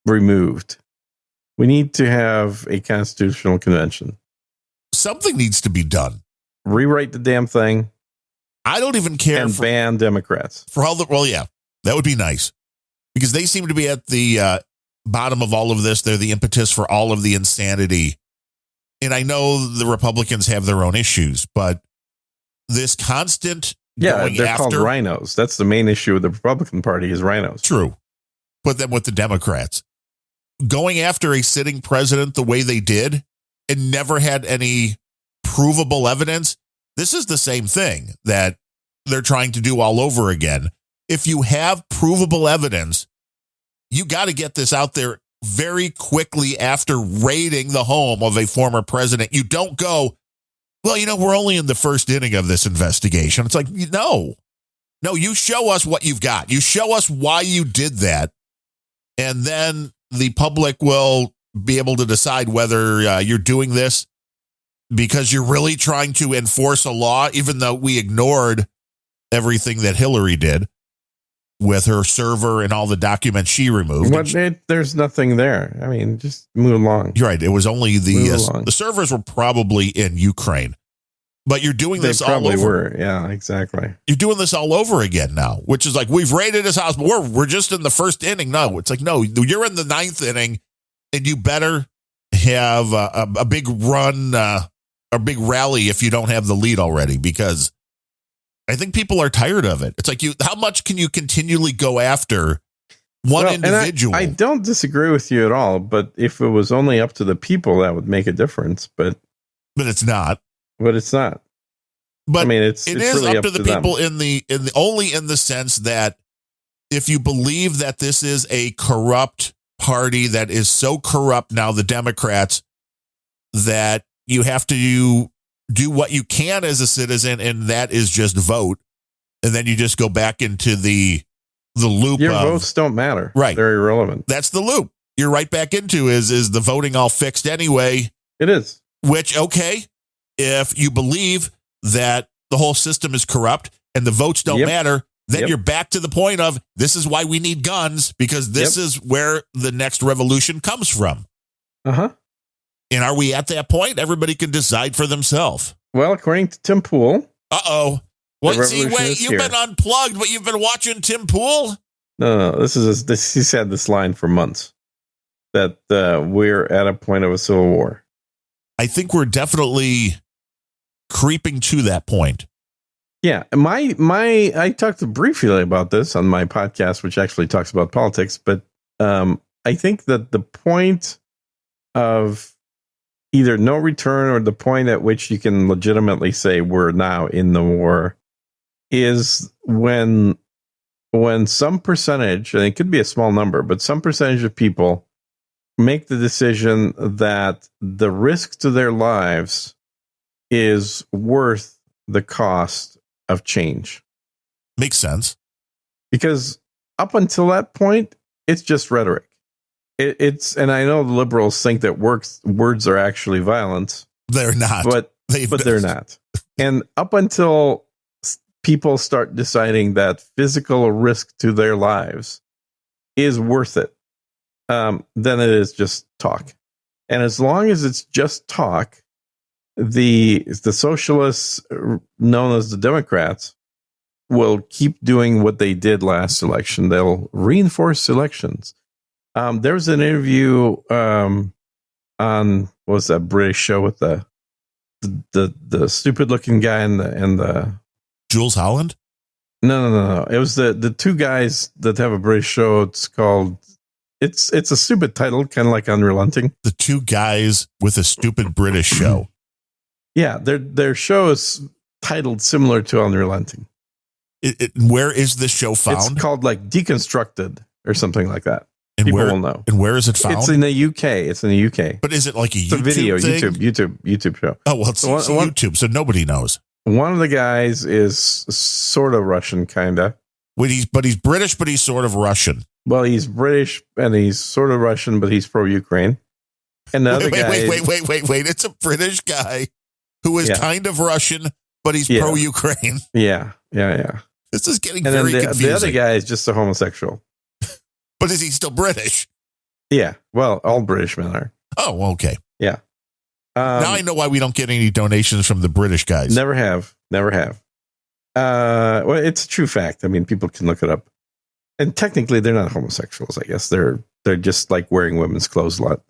removed. We need to have a constitutional convention.
Something needs to be done.
Rewrite the damn thing.
I don't even care.
And ban Democrats.
For all the, well, yeah, that would be nice. Because they seem to be at the bottom of all of this. They're the impetus for all of the insanity. And I know the Republicans have their own issues, but this constant
they're called rhinos. That's the main issue with the Republican Party is rhinos.
True. Put them with the Democrats. Going after a sitting president the way they did and never had any provable evidence. This is the same thing that they're trying to do all over again. If you have provable evidence, you got to get this out there very quickly after raiding the home of a former president. You don't go, well, we're only in the first inning of this investigation. It's like, no, you show us what you've got. You show us why you did that. And then the public will be able to decide whether you're doing this because you're really trying to enforce a law, even though we ignored everything that Hillary did with her server and all the documents she removed.
There's nothing there. I mean, just move along.
You're right. It was only the servers were probably in Ukraine, but you're doing this all over.
They probably were. Yeah, exactly.
You're doing this all over again now, which is like, we've raided his house, but we're just in the first inning. No, it's like, no, you're in the ninth inning and you better have a big run, a big rally if you don't have the lead already, because I think people are tired of it. It's like, how much can you continually go after one individual?
I don't disagree with you at all, but if it was only up to the people, that would make a difference. But
it's not.
But it's not.
But
I mean,
it is really up to the people in the only in the sense that if you believe that this is a corrupt party that is so corrupt now, the Democrats, that you have to do what you can as a citizen, and that is just vote. And then you just go back into the loop.
Your votes don't matter.
Right.
They're irrelevant.
That's the loop you're right back into is the voting all fixed anyway.
It is.
Which, okay, if you believe that the whole system is corrupt and the votes don't matter, then you're back to the point of this is why we need guns, because this is where the next revolution comes from.
Uh-huh.
And are we at that point? Everybody can decide for themselves.
Well, according to Tim Pool.
Uh-oh. Wait, you've been unplugged, but you've been watching Tim Pool?
No. He said this line for months, that we're at a point of a civil war.
I think we're definitely creeping to that point.
Yeah. I talked briefly about this on my podcast, which actually talks about politics, but I think that the point of either no return or the point at which you can legitimately say we're now in the war is when some percentage, and it could be a small number, but some percentage of people make the decision that the risk to their lives is worth the cost of change.
Makes sense.
Because up until that point, it's just rhetoric. And I know the liberals think that words are actually violence.
They're not.
But they're not. And up until people start deciding that physical risk to their lives is worth it, then it is just talk. And as long as it's just talk, the socialists, known as the Democrats, will keep doing what they did last election. They'll reinforce elections. There was an interview on what was that British show with the stupid looking guy and the
Jules Holland?
No. It was the two guys that have a British show. It's called it's a stupid title, kind of like Unrelenting.
The two guys with a stupid British show.
Yeah, their show is titled similar to Unrelenting.
Where is this show found?
It's called like Deconstructed or something like that.
And
people will know.
And where is it found?
It's in the UK.
But is it like it's YouTube
video
thing?
YouTube show?
Oh, well, it's YouTube, so nobody knows.
One of the guys is sort of Russian, kind of.
But he's British, but he's sort of Russian.
Well, he's British and he's sort of Russian, but he's pro-Ukraine. And the other guy...
Wait. It's a British guy who is kind of Russian, but he's pro-Ukraine.
Yeah.
This is getting
and
very
then
confusing.
The other guy is just a homosexual.
But is he still British?
Yeah. Well, all British men are.
Oh, okay.
Yeah.
Now I know why we don't get any donations from the British guys.
Never have. Well, it's a true fact. I mean, people can look it up. And technically, they're not homosexuals, I guess. They're just like wearing women's clothes a lot.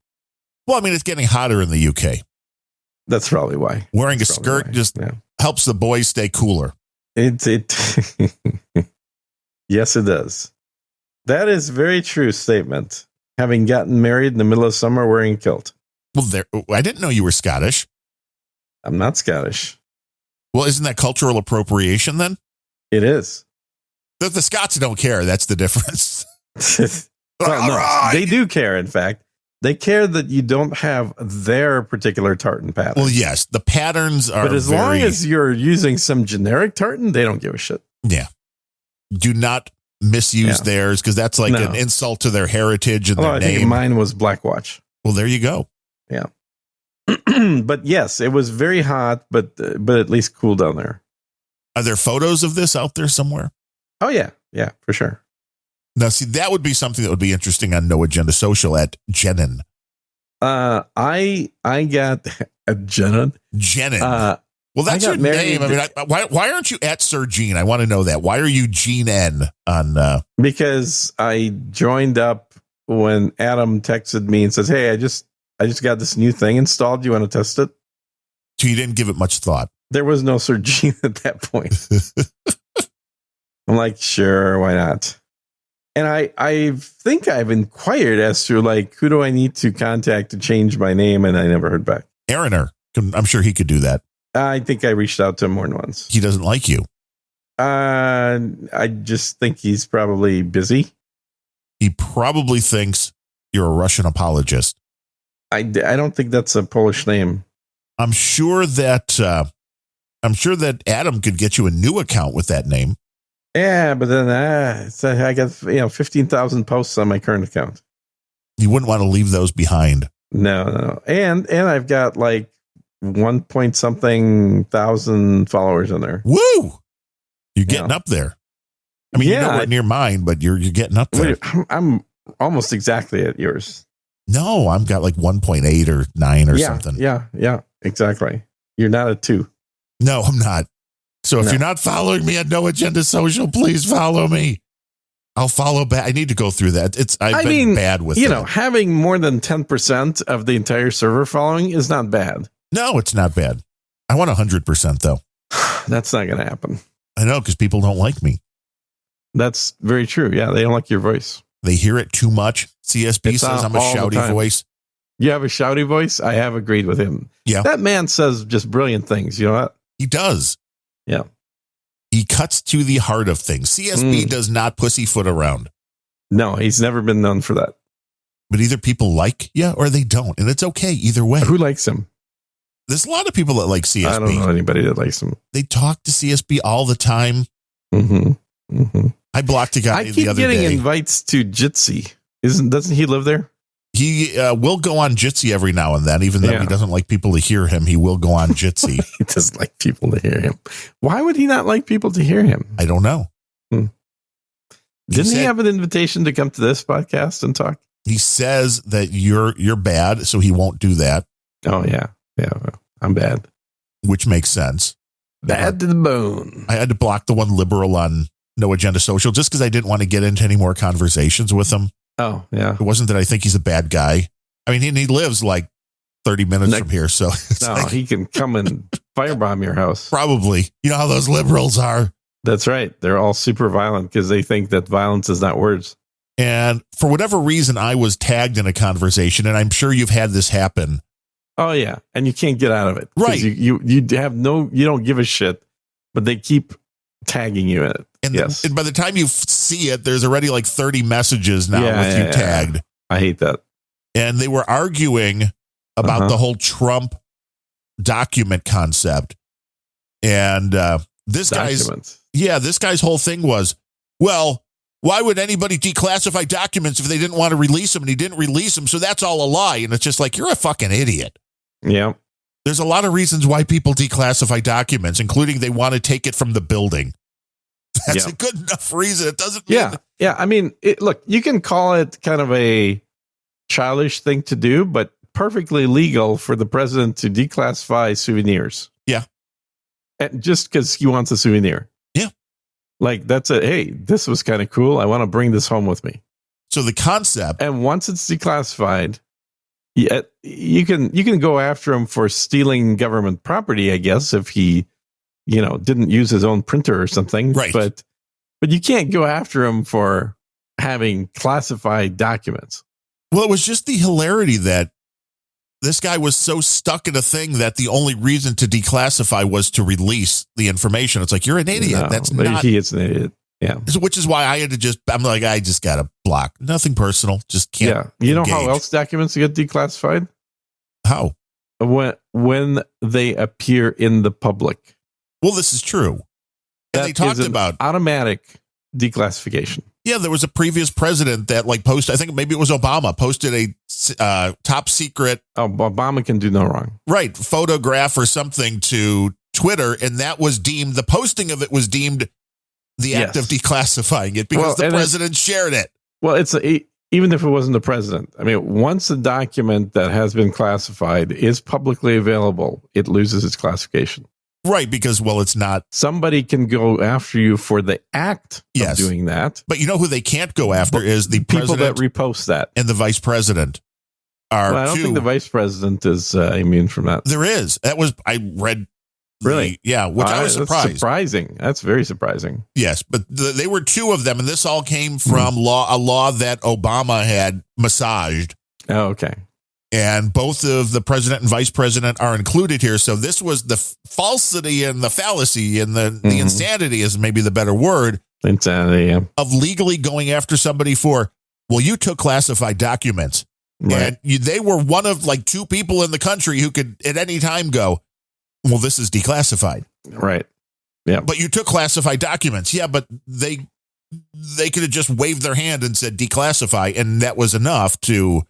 Well, I mean, it's getting hotter in the UK.
That's probably why.
Wearing a skirt just helps the boys stay cooler.
It Yes, it does. That is a very true statement. Having gotten married in the middle of summer wearing a kilt.
Well, I didn't know you were Scottish.
I'm not Scottish.
Well, isn't that cultural appropriation then?
It is.
The Scots don't care. That's the difference.
No, they do care, in fact. They care that you don't have their particular tartan pattern.
Well, yes, the patterns are.
But as long as you're using some generic tartan, they don't give a shit.
Yeah. Do not misuse theirs, because that's like an insult to their heritage and their name.
Think mine was Black Watch.
Well, there you go.
Yeah. But yes, it was very hot, but at least cool down there.
Are there photos of this out there somewhere?
Oh, yeah. Yeah, for sure.
Now, see, that would be something that would be interesting on No Agenda Social at Jenin.
I got a Jenin.
Well, that's your name. I mean, why aren't you at Sir Gene? I want to know that. Why are you Gene N on?
Because I joined up when Adam texted me and says, "Hey, I just got this new thing installed. Do you want to test it?"
So you didn't give it much thought.
There was no Sir Gene at that point. I'm like, sure, why not? And I think I've inquired as to like, who do I need to contact to change my name? And I never heard back.
Aaroner, I'm sure he could do that.
I think I reached out to him more than once.
He doesn't like you.
I just think he's probably busy.
He probably thinks you're a Russian apologist.
I don't think that's a Polish name.
I'm sure that Adam could get you a new account with that name.
Yeah, but then I got 15,000 posts on my current account.
You wouldn't want to leave those behind.
No. And I've got like 1 point something thousand followers on there.
Woo! You're getting up there. I mean, you're nowhere near mine, but you're getting up there.
I'm almost exactly at yours.
No, I've got like 1.8 or 9 or something.
Yeah, exactly. You're not at 2.
No, I'm not. So if you're not following me at No Agenda Social, please follow me. I'll follow back. I need to go through that. I've been bad with it.
Having more than 10% of the entire server following is not bad.
No, it's not bad. I want 100% though.
That's not going to happen.
I know, because people don't like me.
That's very true. Yeah, they don't like your voice.
They hear it too much. CSB says I'm a shouty voice.
You have a shouty voice? I have agreed with him.
Yeah.
That man says just brilliant things. You know what?
He does.
Yeah.
He cuts to the heart of things. CSB does not pussyfoot around.
No, he's never been known for that.
But either people like you or they don't. And it's okay either way.
Who likes him?
There's a lot of people that like CSB.
I don't know anybody that likes him.
They talk to CSB all the time. I blocked a guy the other day. I keep getting
invites to Jitsi. Doesn't he live there?
He will go on Jitsi every now and then, even though he doesn't like people to hear him. He will go on Jitsi.
He doesn't like people to hear him. Why would he not like people to hear him?
I don't know.
Didn't he have an invitation to come to this podcast and talk?
He says that you're bad, so he won't do that.
Oh yeah, I'm bad,
which makes sense.
Bad to the bone.
I had to block the one liberal on No Agenda Social just because I didn't want to get into any more conversations with him.
Oh, yeah.
It wasn't that I think he's a bad guy. I mean, he lives like 30 minutes from here. So
he can come and firebomb your house.
Probably. You know how those liberals are.
That's right. They're all super violent because they think that violence is not words.
And for whatever reason, I was tagged in a conversation, and I'm sure you've had this happen.
Oh, yeah. And you can't get out of it.
Right.
You don't give a shit, but they keep tagging you in it.
And by the time you see it, there's already like 30 messages now with you tagged.
I hate that. And
they were arguing about the whole Trump document concept. And this guy's whole thing was, well, why would anybody declassify documents if they didn't want to release them? And he didn't release them. So that's all a lie. And it's just like, you're a fucking idiot.
Yeah.
There's a lot of reasons why people declassify documents, including they want to take it from the building. That's a good enough reason. It doesn't mean...
Yeah. I mean, look, you can call it kind of a childish thing to do, but perfectly legal for the president to declassify souvenirs.
Yeah.
And just because he wants a souvenir.
Yeah.
Like, that's it. Hey, this was kind of cool. I want to bring this home with me.
So the concept...
And once it's declassified... Yeah, you can go after him for stealing government property, I guess, if he, didn't use his own printer or something.
Right.
But you can't go after him for having classified documents.
Well, it was just the hilarity that this guy was so stuck in a thing that the only reason to declassify was to release the information. It's like, you're an idiot.
No,
That's not...
He is an idiot. Yeah.
Which is why I had to I just got to block. Nothing personal. Just can't.
Yeah. You know how else documents get declassified?
How?
When they appear in the public.
Well, this is true. And they talked about
automatic declassification.
Yeah, there was a previous president that posted, I think maybe it was Obama, posted a top secret.
Oh, Obama can do no wrong.
Right. Photograph or something to Twitter. And that was deemed, the posting of it was deemed the act of declassifying it because the president shared it.
Well, even if it wasn't the president. I mean, once a document that has been classified is publicly available, it loses its classification.
Right, because, it's not.
Somebody can go after you for the act of doing that.
But you know who they can't go after is the
people
president
that repost that.
And the vice president are
I don't think the vice president is immune from that.
There is. I read.
Really?
Yeah, which I was surprised.
That's surprising. That's very surprising.
Yes, but they were two of them, and this all came from a law that Obama had massaged.
Oh, okay.
And both of the president and vice president are included here. So this was the falsity and the fallacy and the insanity is maybe the better word.
Insanity, yeah.
Of legally going after somebody for, you took classified documents.
Right.
And they were one of two people in the country who could at any time go, well, this is declassified.
Right. Yeah.
But you took classified documents. Yeah, but they could have just waved their hand and said declassify, and that was enough to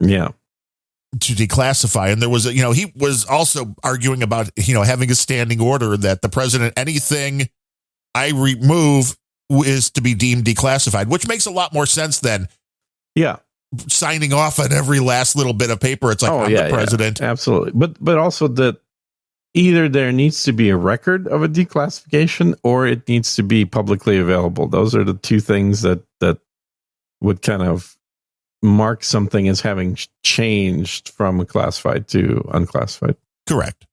declassify. And there was he was also arguing about having a standing order that the president, anything I remove is to be deemed declassified, which makes a lot more sense than signing off on every last little bit of paper. It's like, I'm the president.
Yeah, absolutely. But also that either there needs to be a record of a declassification or it needs to be publicly available. Those are the two things that would kind of mark something as having changed from classified to unclassified.
Correct.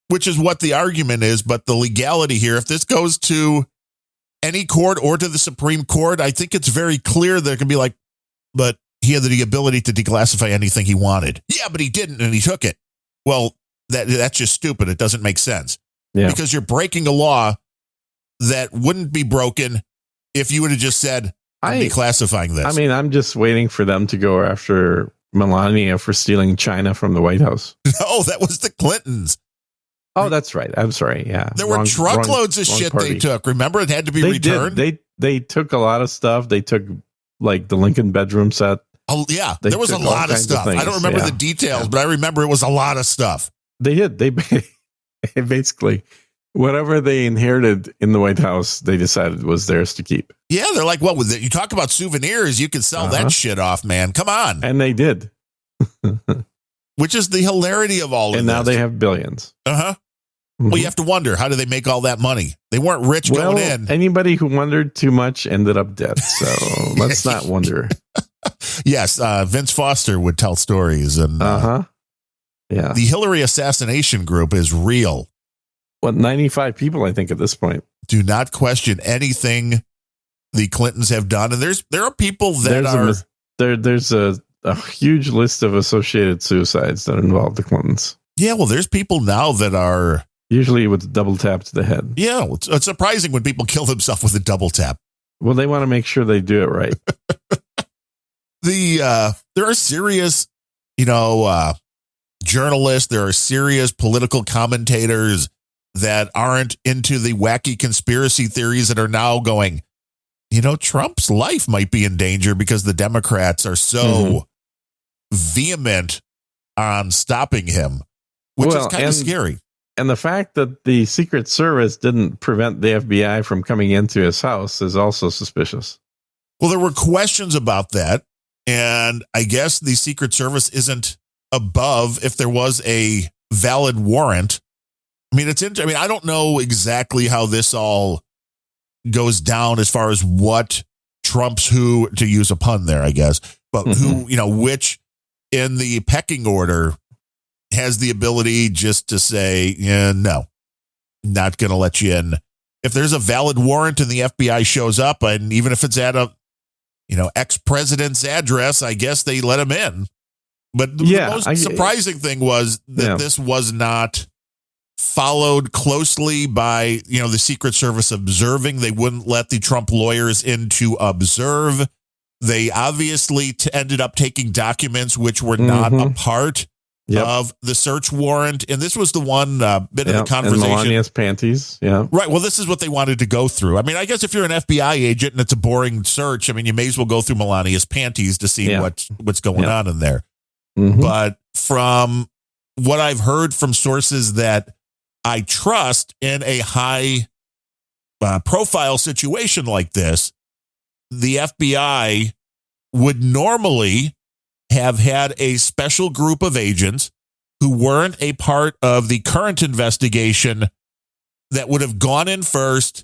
Which is what the argument is. But the legality here, if this goes to any court or to the Supreme Court, I think it's very clear that it can be but he had the ability to declassify anything he wanted. Yeah, but he didn't, and he took it. Well, that's just stupid. It doesn't make sense.
Yeah.
Because you're breaking a law that wouldn't be broken if you would have just said, I'm declassifying this.
I mean, I'm just waiting for them to go after Melania for stealing China from the White House.
No, that was the Clintons.
Oh, that's right. I'm sorry. Yeah.
There were truckloads of shit
party.
they took. Remember, it had to be returned?
They took a lot of stuff. They took the Lincoln bedroom set.
Oh, yeah. There was a lot of stuff. I don't remember the details, but I remember it was a lot of stuff.
They did. They basically, whatever they inherited in the White House, they decided was theirs to keep.
Yeah, they're like, well, you talk about souvenirs, you can sell that shit off, man. Come on.
And they did.
Which is the hilarity of all of this.
And now they have billions.
Uh-huh. Well, you have to wonder, how do they make all that money? They weren't rich going in.
Anybody who wondered too much ended up dead. So let's not wonder.
Yes, Vince Foster would tell stories. And
yeah,
the Hillary assassination group is real.
95 people, I think, at this point.
Do not question anything the Clintons have done. And there are people that
there's a huge list of associated suicides that involve the Clintons.
Yeah, well, there's people now that are
usually with a double tap to the head.
Yeah, it's surprising when people kill themselves with a double tap.
Well, they want to make sure they do it right.
There are serious, journalists. There are serious political commentators that aren't into the wacky conspiracy theories that are now going, Trump's life might be in danger because the Democrats are so vehement on stopping him. which is kind of scary.
And the fact that the Secret Service didn't prevent the FBI from coming into his house is also suspicious.
Well, there were questions about that. And I guess the Secret Service isn't above if there was a valid warrant. I mean, I don't know exactly how this all goes down as far as what trumps who, to use a pun there, I guess, but who, which in the pecking order has the ability just to say, no, not going to let you in. If there's a valid warrant and the FBI shows up, and even if it's at a, ex-president's address, I guess they let him in. But the most surprising thing was that this was not followed closely by, the Secret Service observing. They wouldn't let the Trump lawyers in to observe. They obviously ended up taking documents which were not a part of the search warrant. And this was the one bit of the conversation.
And Melania's panties. Yeah.
Right. Well, this is what they wanted to go through. I mean, I guess if you're an FBI agent and it's a boring search, I mean, you may as well go through Melania's panties to see what's going on in there. But from what I've heard from sources that I trust in a high profile situation like this, the FBI would normally have had a special group of agents who weren't a part of the current investigation that would have gone in first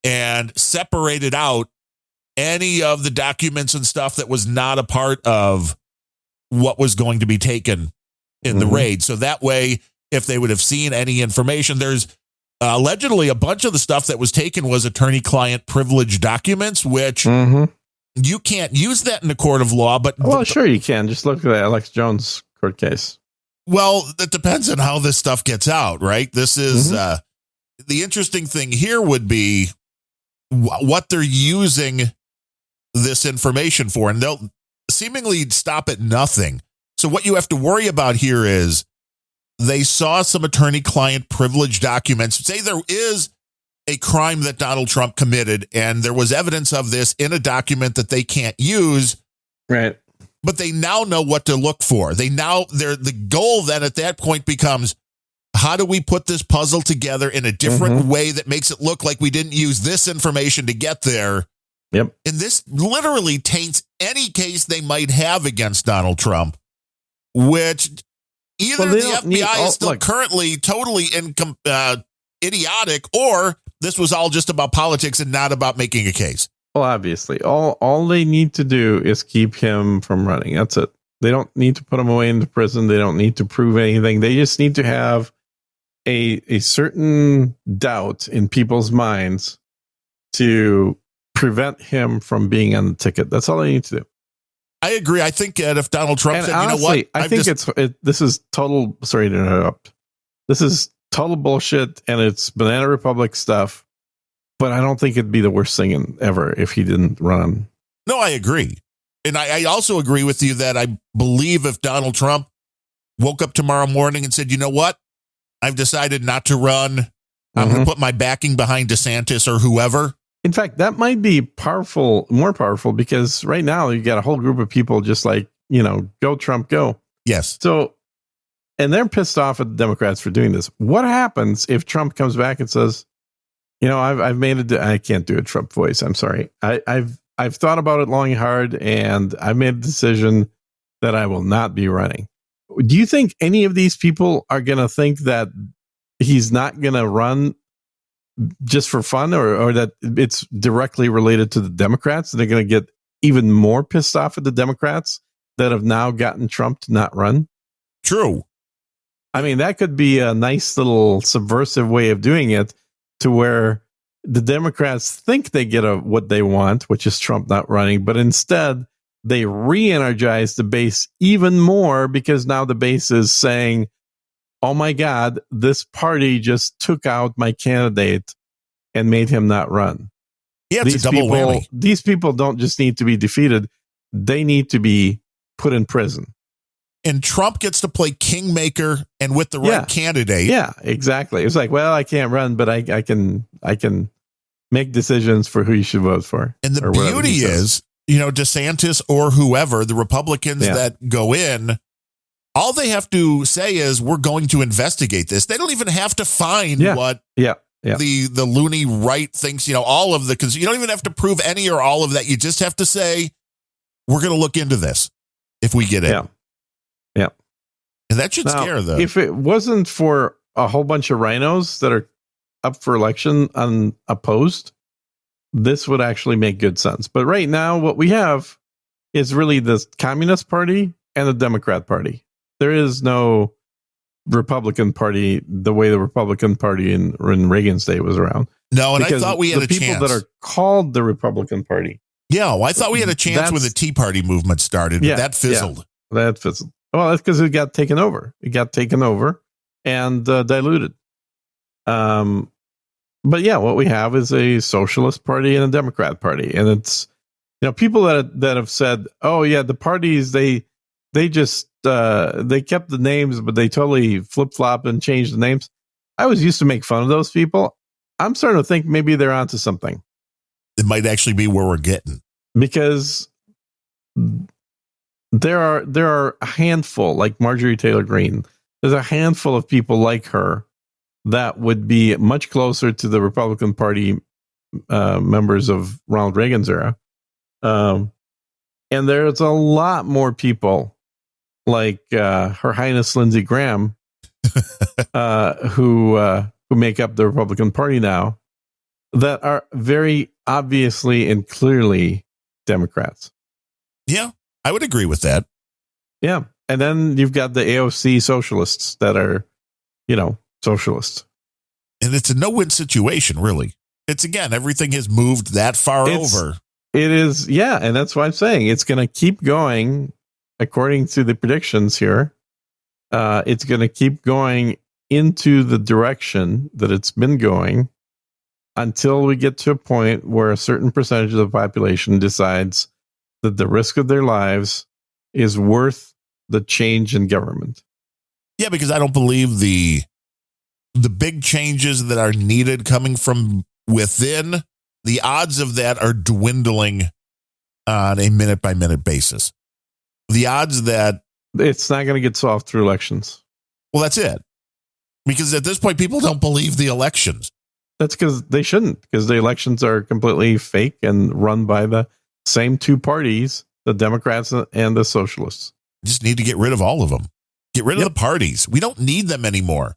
and separated out any of the documents and stuff that was not a part of what was going to be taken in the raid. So that way, if they would have seen any information, there's allegedly a bunch of the stuff that was taken was attorney-client privilege documents, which you can't use that in a court of law. But
sure you can. Just look at the Alex Jones court case.
Well, it depends on how this stuff gets out, right? This is the interesting thing here would be what they're using this information for, and they'll seemingly stop at nothing. So what you have to worry about here is they saw some attorney-client privilege documents. Say there is a crime that Donald Trump committed, and there was evidence of this in a document that they can't use.
Right.
But they now know what to look for. The goal then at that point becomes, how do we put this puzzle together in a different way that makes it look like we didn't use this information to get there?
Yep.
And this literally taints any case they might have against Donald Trump, which either the FBI is still currently totally idiotic, or this was all just about politics and not about making a case.
Well, obviously, all they need to do is keep him from running. That's it. They don't need to put him away into prison. They don't need to prove anything. They just need to have a certain doubt in people's minds to prevent him from being on the ticket. That's all they need to do.
I agree. I think that if Donald Trump said,
honestly, this is total, sorry to interrupt. This is total bullshit, and it's Banana Republic stuff, but I don't think it'd be the worst thing ever if he didn't run.
No, I agree. And I also agree with you that I believe if Donald Trump woke up tomorrow morning and said, you know what, I've decided not to run. I'm going to put my backing behind DeSantis or whoever.
In fact, that might be more powerful, because right now you got a whole group of people just like, go Trump, go.
Yes.
So, and they're pissed off at the Democrats for doing this. What happens if Trump comes back and says, I've made it. I can't do a Trump voice. I'm sorry. I've thought about it long and hard, and I've made a decision that I will not be running. Do you think any of these people are going to think that he's not going to run just for fun, or that it's directly related to the Democrats? They're going to get even more pissed off at the Democrats that have now gotten Trump to not run?
True.
I mean, that could be a nice little subversive way of doing it, to where the Democrats think they get what they want, which is Trump not running, but instead they re-energize the base even more, because now the base is saying, oh my God, this party just took out my candidate and made him not run.
Yeah, it's a double whammy.
These people don't just need to be defeated. They need to be put in prison.
And Trump gets to play kingmaker, and with the right candidate.
Yeah, exactly. It's like, well, I can't run, but I can make decisions for who you should vote for.
And the beauty is, DeSantis or whoever, the Republicans that go in All they have to say is, we're going to investigate this. They don't even have to find what the loony right thinks, all of because you don't even have to prove any or all of that. You just have to say, we're going to look into this if we get in.
Yeah.
And that should scare them.
If it wasn't for a whole bunch of rhinos that are up for election unopposed, this would actually make good sense. But right now, what we have is really the Communist Party and the Democrat Party. There is no Republican Party the way the Republican Party in Reagan's day was around.
No, and I thought we had a chance.
The people that are called the Republican Party.
Yeah, well, I thought we had a chance when the Tea Party movement started, but that fizzled.
Yeah, that fizzled. Well, that's because it got taken over. It got taken over and diluted. But yeah, what we have is a socialist party and a Democrat party, and it's people that have said, "Oh yeah, the parties they just they kept the names, but they totally flip flop and changed the names." I always used to make fun of those people. I'm starting to think maybe they're onto something.
It might actually be where we're getting,
because there are a handful, like Marjorie Taylor Greene. There's a handful of people like her that would be much closer to the Republican Party members of Ronald Reagan's era. And there's a lot more people like Her Highness Lindsey Graham who make up the Republican Party now that are very obviously and clearly Democrats.
Yeah, I would agree with that.
Yeah. And then you've got the AOC socialists that are, socialists.
And it's a no-win situation, really. It's, again, everything has moved that far over.
It is, yeah. And that's why I'm saying it's going to keep going, according to the predictions here. It's going to keep going into the direction that it's been going until we get to a point where a certain percentage of the population decides that the risk of their lives is worth the change in government.
Yeah, because I don't believe the big changes that are needed coming from within, the odds of that are dwindling on a minute-by-minute basis. The odds that...
It's not going to get solved through elections.
Well, that's it. Because at this point, people don't believe the elections.
That's because they shouldn't, because the elections are completely fake and run by the same two parties, the Democrats and the socialists.
Just need to get rid of all of them. Get rid of the parties. We don't need them anymore.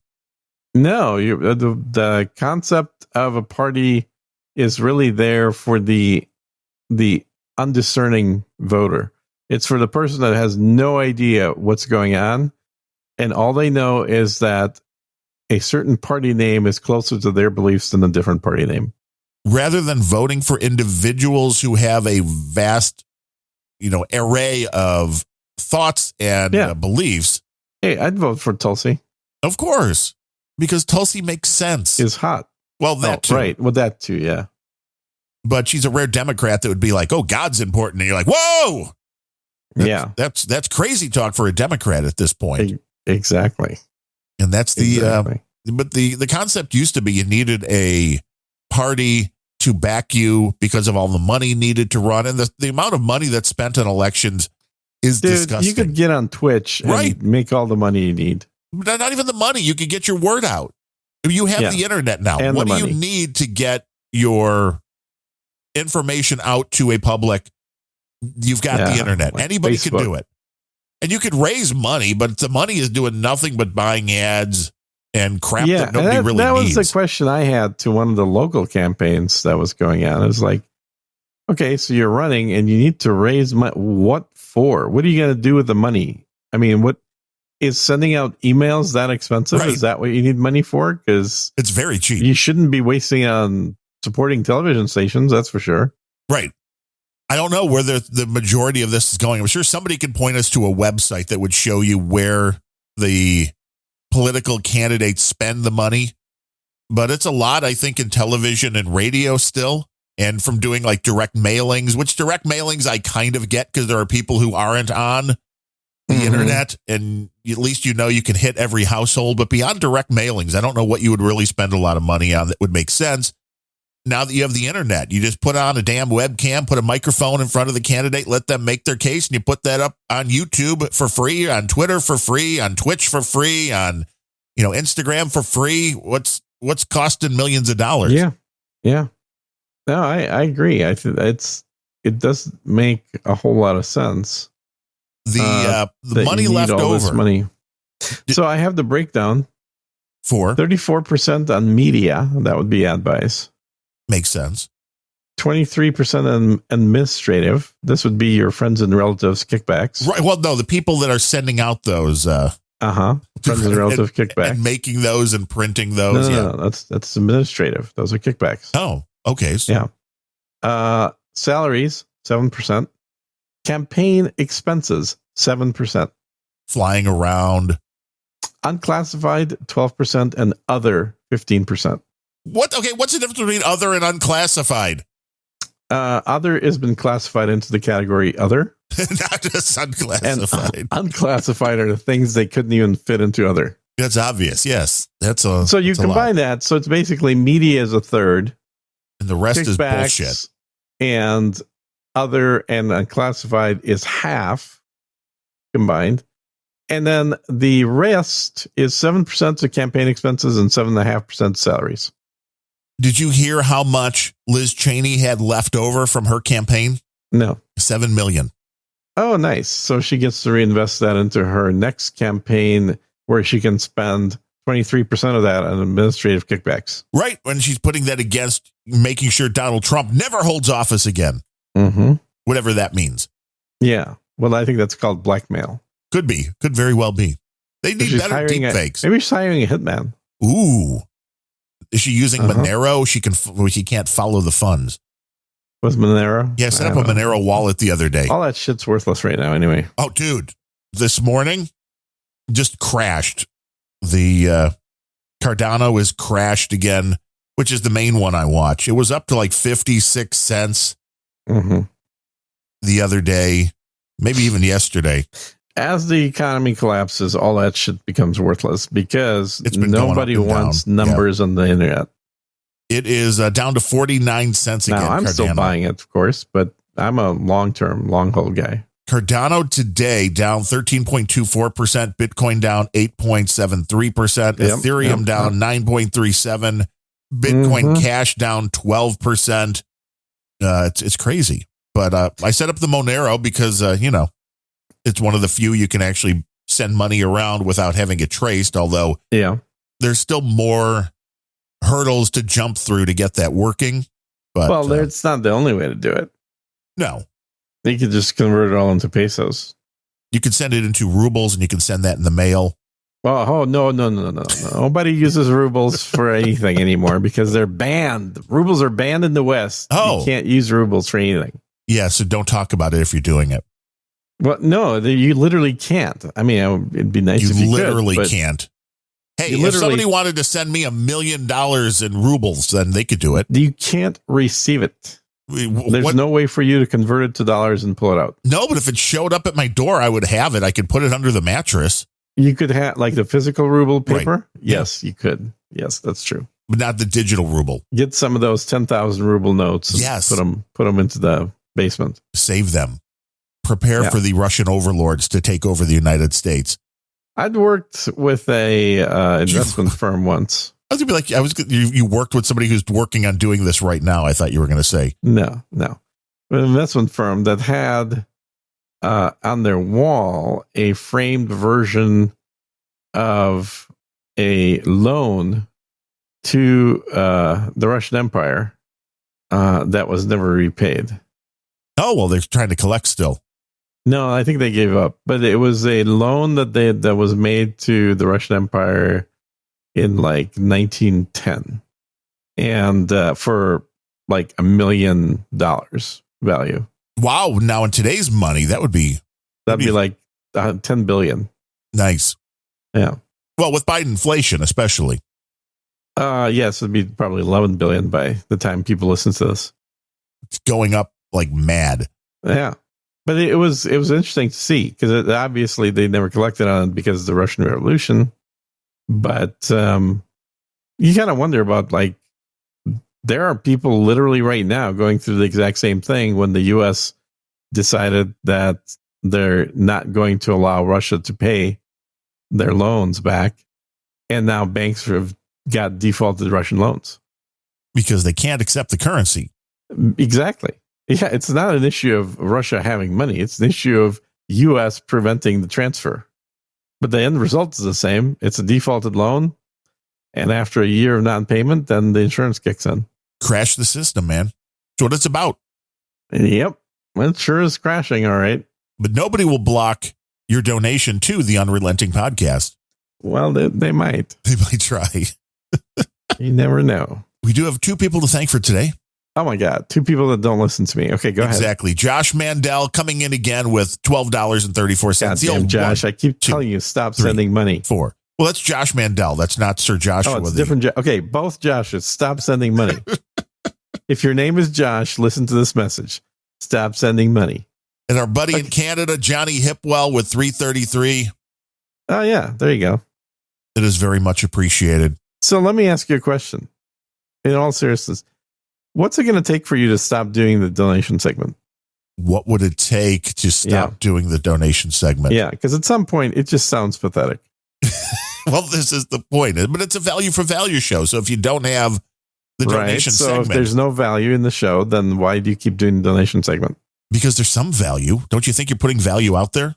No, the concept of a party is really there for the undiscerning voter. It's for the person that has no idea what's going on, and all they know is that a certain party name is closer to their beliefs than a different party name.
Rather than voting for individuals who have a vast, array of thoughts and beliefs.
Hey, I'd vote for Tulsi.
Of course, because Tulsi makes sense.
Is hot.
Well, that too.
Right. Well, that too, yeah.
But she's a rare Democrat that would be like, "Oh, God's important," and you're like, "Whoa!" That's crazy talk for a Democrat at this point.
Exactly.
And that's but the concept used to be you needed a party to back you because of all the money needed to run, and the amount of money that's spent on elections is disgusting.
You could get on Twitch and make all the money you need.
Not even the money. You could get your word out. You have the internet now.
And
what do you need to get your information out to a public? You've got the internet.
Like
Anybody
Facebook.
can do it. And you could raise money, but the money is doing nothing but buying ads and crap that nobody really needs.
That was the question I had to one of the local campaigns that was going on. It was like, okay, so you're running and you need to raise money. What for? What are you going to do with the money? I mean, what is sending out emails that expensive?
Right.
Is that what you need money for? Because
it's very cheap.
You shouldn't be wasting on supporting television stations. That's for sure.
Right. I don't know where the majority of this is going. I'm sure somebody can point us to a website that would show you where the political candidates spend the money. But it's a lot, I think, in television and radio still. And from doing like direct mailings, which direct mailings I kind of get because there are people who aren't on the internet. And at least you can hit every household. But beyond direct mailings, I don't know what you would really spend a lot of money on that would make sense. now that you have the internet, you just put on a damn webcam, put a microphone in front of the candidate, let them make their case, and you put that up on YouTube for free, on Twitter for free, on Twitch for free, on Instagram for free. What's costing millions of dollars?
Yeah. No, I agree. I think it does make a whole lot of sense.
The money left over.
Money. So I have the breakdown
for
34% on media. That would be ad buys.
Makes sense.
23% on administrative. This would be your friends and relatives kickbacks.
Right. Well, no, the people that are sending out those.
Friends and relative kickbacks.
And making those and printing those.
No, that's administrative. Those are kickbacks.
Oh, okay.
Yeah. Salaries, 7%. Campaign expenses, 7%.
Flying around.
Unclassified, 12%, and other, 15%.
What? Okay, what's the difference between other and unclassified?
Other has been classified into the category other.
Not just unclassified.
And unclassified are the things they couldn't even fit into other.
That's obvious, yes.
So you combine that, so it's basically media is a third.
And the rest is bullshit.
And other and unclassified is half combined. And then the rest is 7% of campaign expenses and 7.5% salaries.
Did you hear how much Liz Cheney had left over from her campaign?
No.
$7 million.
Oh, nice. So she gets to reinvest that into her next campaign where she can spend 23% of that on administrative kickbacks.
Right. When she's putting that against making sure Donald Trump never holds office again.
Mm-hmm.
Whatever that means.
Yeah. Well, I think that's called blackmail.
Could be. Could very well be. They need better deep fakes.
Maybe she's hiring a hitman.
Ooh. Is she using Monero? She can't follow the funds.
With Monero?
Yeah, set up a Monero wallet the other day.
All that shit's worthless right now anyway.
Oh, dude. This morning just crashed. The Cardano is crashed again, which is the main one I watch. It was up to like 56 cents the other day, maybe even yesterday.
As the economy collapses, all that shit becomes worthless because nobody wants numbers on the internet.
It is down to 49 cents again.
Now, I'm still buying it, of course, but I'm a long-term, long-haul guy.
Cardano today down 13.24%, Bitcoin down 8.73%, Ethereum down 9.37%, Bitcoin Cash down 12%. It's crazy. But I set up the Monero because, it's one of the few you can actually send money around without having it traced, although there's still more hurdles to jump through to get that working. But
it's not the only way to do it.
No.
You could just convert it all into pesos.
You can send it into rubles and you can send that in the mail.
Oh, no. Nobody uses rubles for anything anymore because they're banned. Rubles are banned in the West.
Oh.
You can't use rubles for anything.
Yeah, so don't talk about it if you're doing it.
Well, no, you literally can't. I mean, it'd be nice if you
literally
could,
can't. Hey, if somebody wanted to send me $1 million in rubles, then they could do it.
You can't receive it. There's no way for you to convert it to dollars and pull it out.
No, but if it showed up at my door, I would have it. I could put it under the mattress.
You could have like the physical ruble paper.
Right.
Yes, you could. Yes, that's true.
But not the digital ruble.
Get some of those 10,000 ruble notes. And put them into the basement. Save
them. Prepare for the Russian overlords to take over the United States.
I'd worked with a investment firm once.
I was gonna be like, you worked with somebody who's working on doing this right now. I thought you were going to say
no. An investment firm that had on their wall a framed version of a loan to the Russian Empire that was never repaid.
Oh well, they're trying to collect still.
No, I think they gave up. But it was a loan that was made to the Russian Empire in like 1910, and for like $1 million value.
Wow! Now in today's money, that'd be
like 10 billion.
Nice.
Yeah.
Well, with Biden inflation, especially.
Yes, it'd be probably 11 billion by the time people listen to this.
It's going up like mad.
Yeah. But it was interesting to see because obviously they never collected on it because of the Russian Revolution. But you kind of wonder about like There are people literally right now going through the exact same thing when the U.S. decided that they're not going to allow Russia to pay their loans back. And now banks have got defaulted Russian loans.
Because they can't accept the currency.
Exactly. Yeah, it's not an issue of Russia having money. It's an issue of U.S. preventing the transfer. But the end result is the same. It's a defaulted loan. And after a year of non-payment, then the insurance kicks in.
Crash the system, man. That's what it's about.
Yep. It sure is crashing, all right.
But nobody will block your donation to the Unrelenting Podcast.
Well, they might.
They might try.
You never know.
We do have 2 people to thank for today.
Oh, my God. 2 people that don't listen to me. Okay, go ahead.
Exactly. Josh Mandel coming in again with $12.34.
Damn, Josh, 1, I keep telling you, stop
3,
sending money.
4. Well, that's Josh Mandel. That's not Sir Joshua.
Oh, it's different. Okay, both Joshes, stop sending money. If your name is Josh, listen to this message. Stop sending money.
And our buddy in Canada, Johnny Hipwell with $3.33.
Oh, yeah. There you go.
It is very much appreciated.
So let me ask you a question. In all seriousness, what's it going to take for you to stop doing the donation segment?
What would it take to stop doing the donation segment?
Yeah, because at some point, it just sounds pathetic.
Well, this is the point. But it's a value for value show. So if you don't have the donation segment.
If there's no value in the show, then why do you keep doing the donation segment?
Because there's some value. Don't you think you're putting value out there?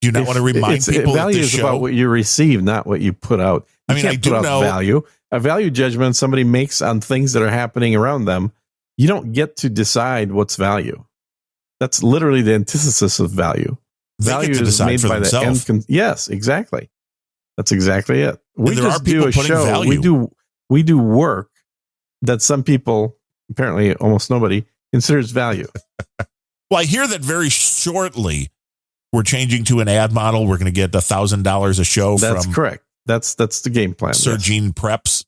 Do you not want to remind people
value
that
is about what you receive, not what you put out. You
I do know
value. A value judgment somebody makes on things that are happening around them. You don't get to decide what's value. That's literally the antithesis of value. Value is made by the end. Yes, exactly. That's exactly it. We just do a show. Value. We do work that some people, apparently almost nobody, considers value.
Well, I hear that very shortly we're changing to an ad model. We're going to get $1,000 a show.
That's correct. That's the game plan.
Surgene Preps.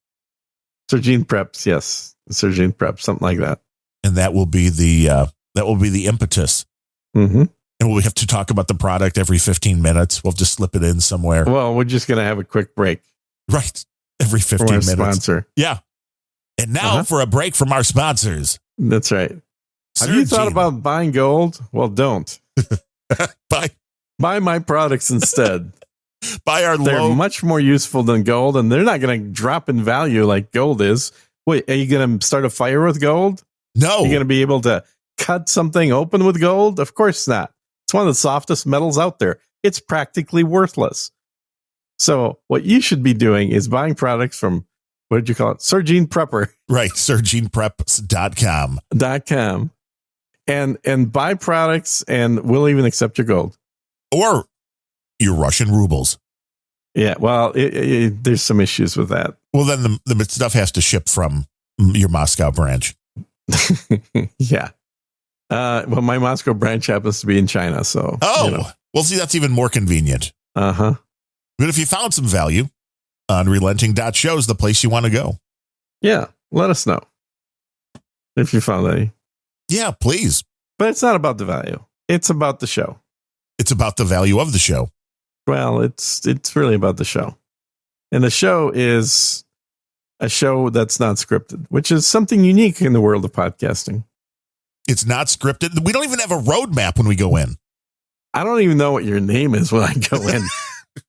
Surgene Preps, yes. Surgene Preps, something like that.
And that will be the impetus.
Mm-hmm.
And we'll have to talk about the product every 15 minutes. We'll just slip it in somewhere.
Well, we're just going to have a quick break.
Right. Every 15 minutes.
Sponsor.
Yeah. And now for a break from our sponsors.
That's right. Have you thought about buying gold? Well, don't. Buy my products instead. They're much more useful than gold, and they're not going to drop in value like gold is. Wait, are you going to start a fire with gold?
No.
Are you going to be able to cut something open with gold? Of course not. It's one of the softest metals out there. It's practically worthless. So what you should be doing is buying products from, what did you call it? Surgene Prepper.
Right. SurgenePreps.com.
And buy products, and we'll even accept your gold.
Or your Russian rubles.
Yeah, well, there's some issues with that.
Well, then the stuff has to ship from your Moscow branch.
Yeah. Well, my Moscow branch happens to be in China, so.
Oh, well, see, that's even more convenient.
Uh-huh.
But if you found some value, Unrelenting.show is the place you want to go.
Yeah, let us know if you found any.
Yeah, please.
But it's not about the value. It's about the show.
It's about the value of the show.
Well, it's really about the show. And the show is a show that's not scripted, which is something unique in the world of podcasting.
It's not scripted. We don't even have a roadmap when we go in.
I don't even know what your name is when I go in.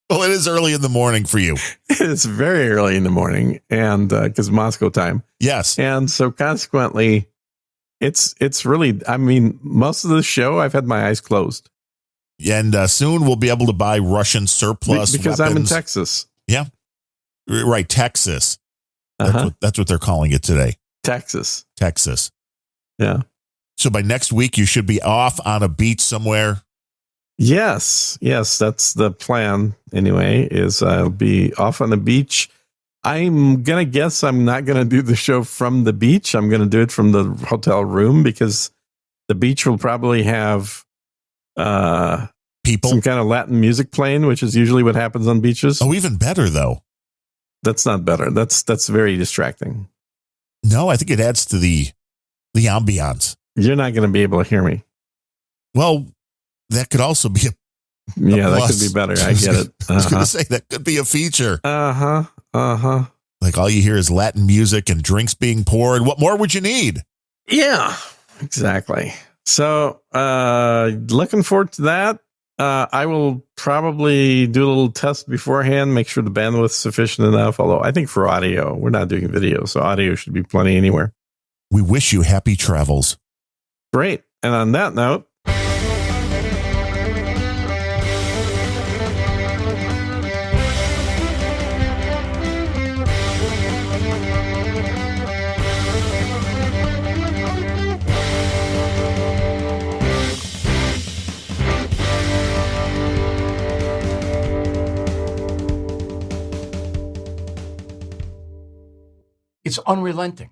Well, it is early in the morning for you.
It's very early in the morning, and because Moscow time.
Yes.
And so consequently, it's really, I mean, most of the show, I've had my eyes closed.
And soon we'll be able to buy Russian surplus
because
weapons.
I'm in Texas.
Yeah. Right. Texas. That's what they're calling it today.
Texas.
Yeah. So by next week, you should be off on a beach somewhere.
Yes, that's the plan. Anyway, is I'll be off on the beach. I'm going to guess I'm not going to do the show from the beach. I'm going to do it from the hotel room because the beach will probably have
people,
some kind of Latin music playing, which is usually what happens on beaches.
Oh, even better, though.
That's not better. That's very distracting.
No, I think it adds to the ambiance.
You're not going to be able to hear me.
Well, that could also be
that could be better. I get it.
I was going to say that could be a feature. Like all you hear is Latin music and drinks being poured. What more would you need?
Yeah, exactly. So looking forward to that. I will probably do a little test beforehand, make sure the bandwidth's sufficient enough. Although I think for audio, we're not doing video, so audio should be plenty anywhere.
We wish you happy travels.
Great. And on that note,
It's unrelenting.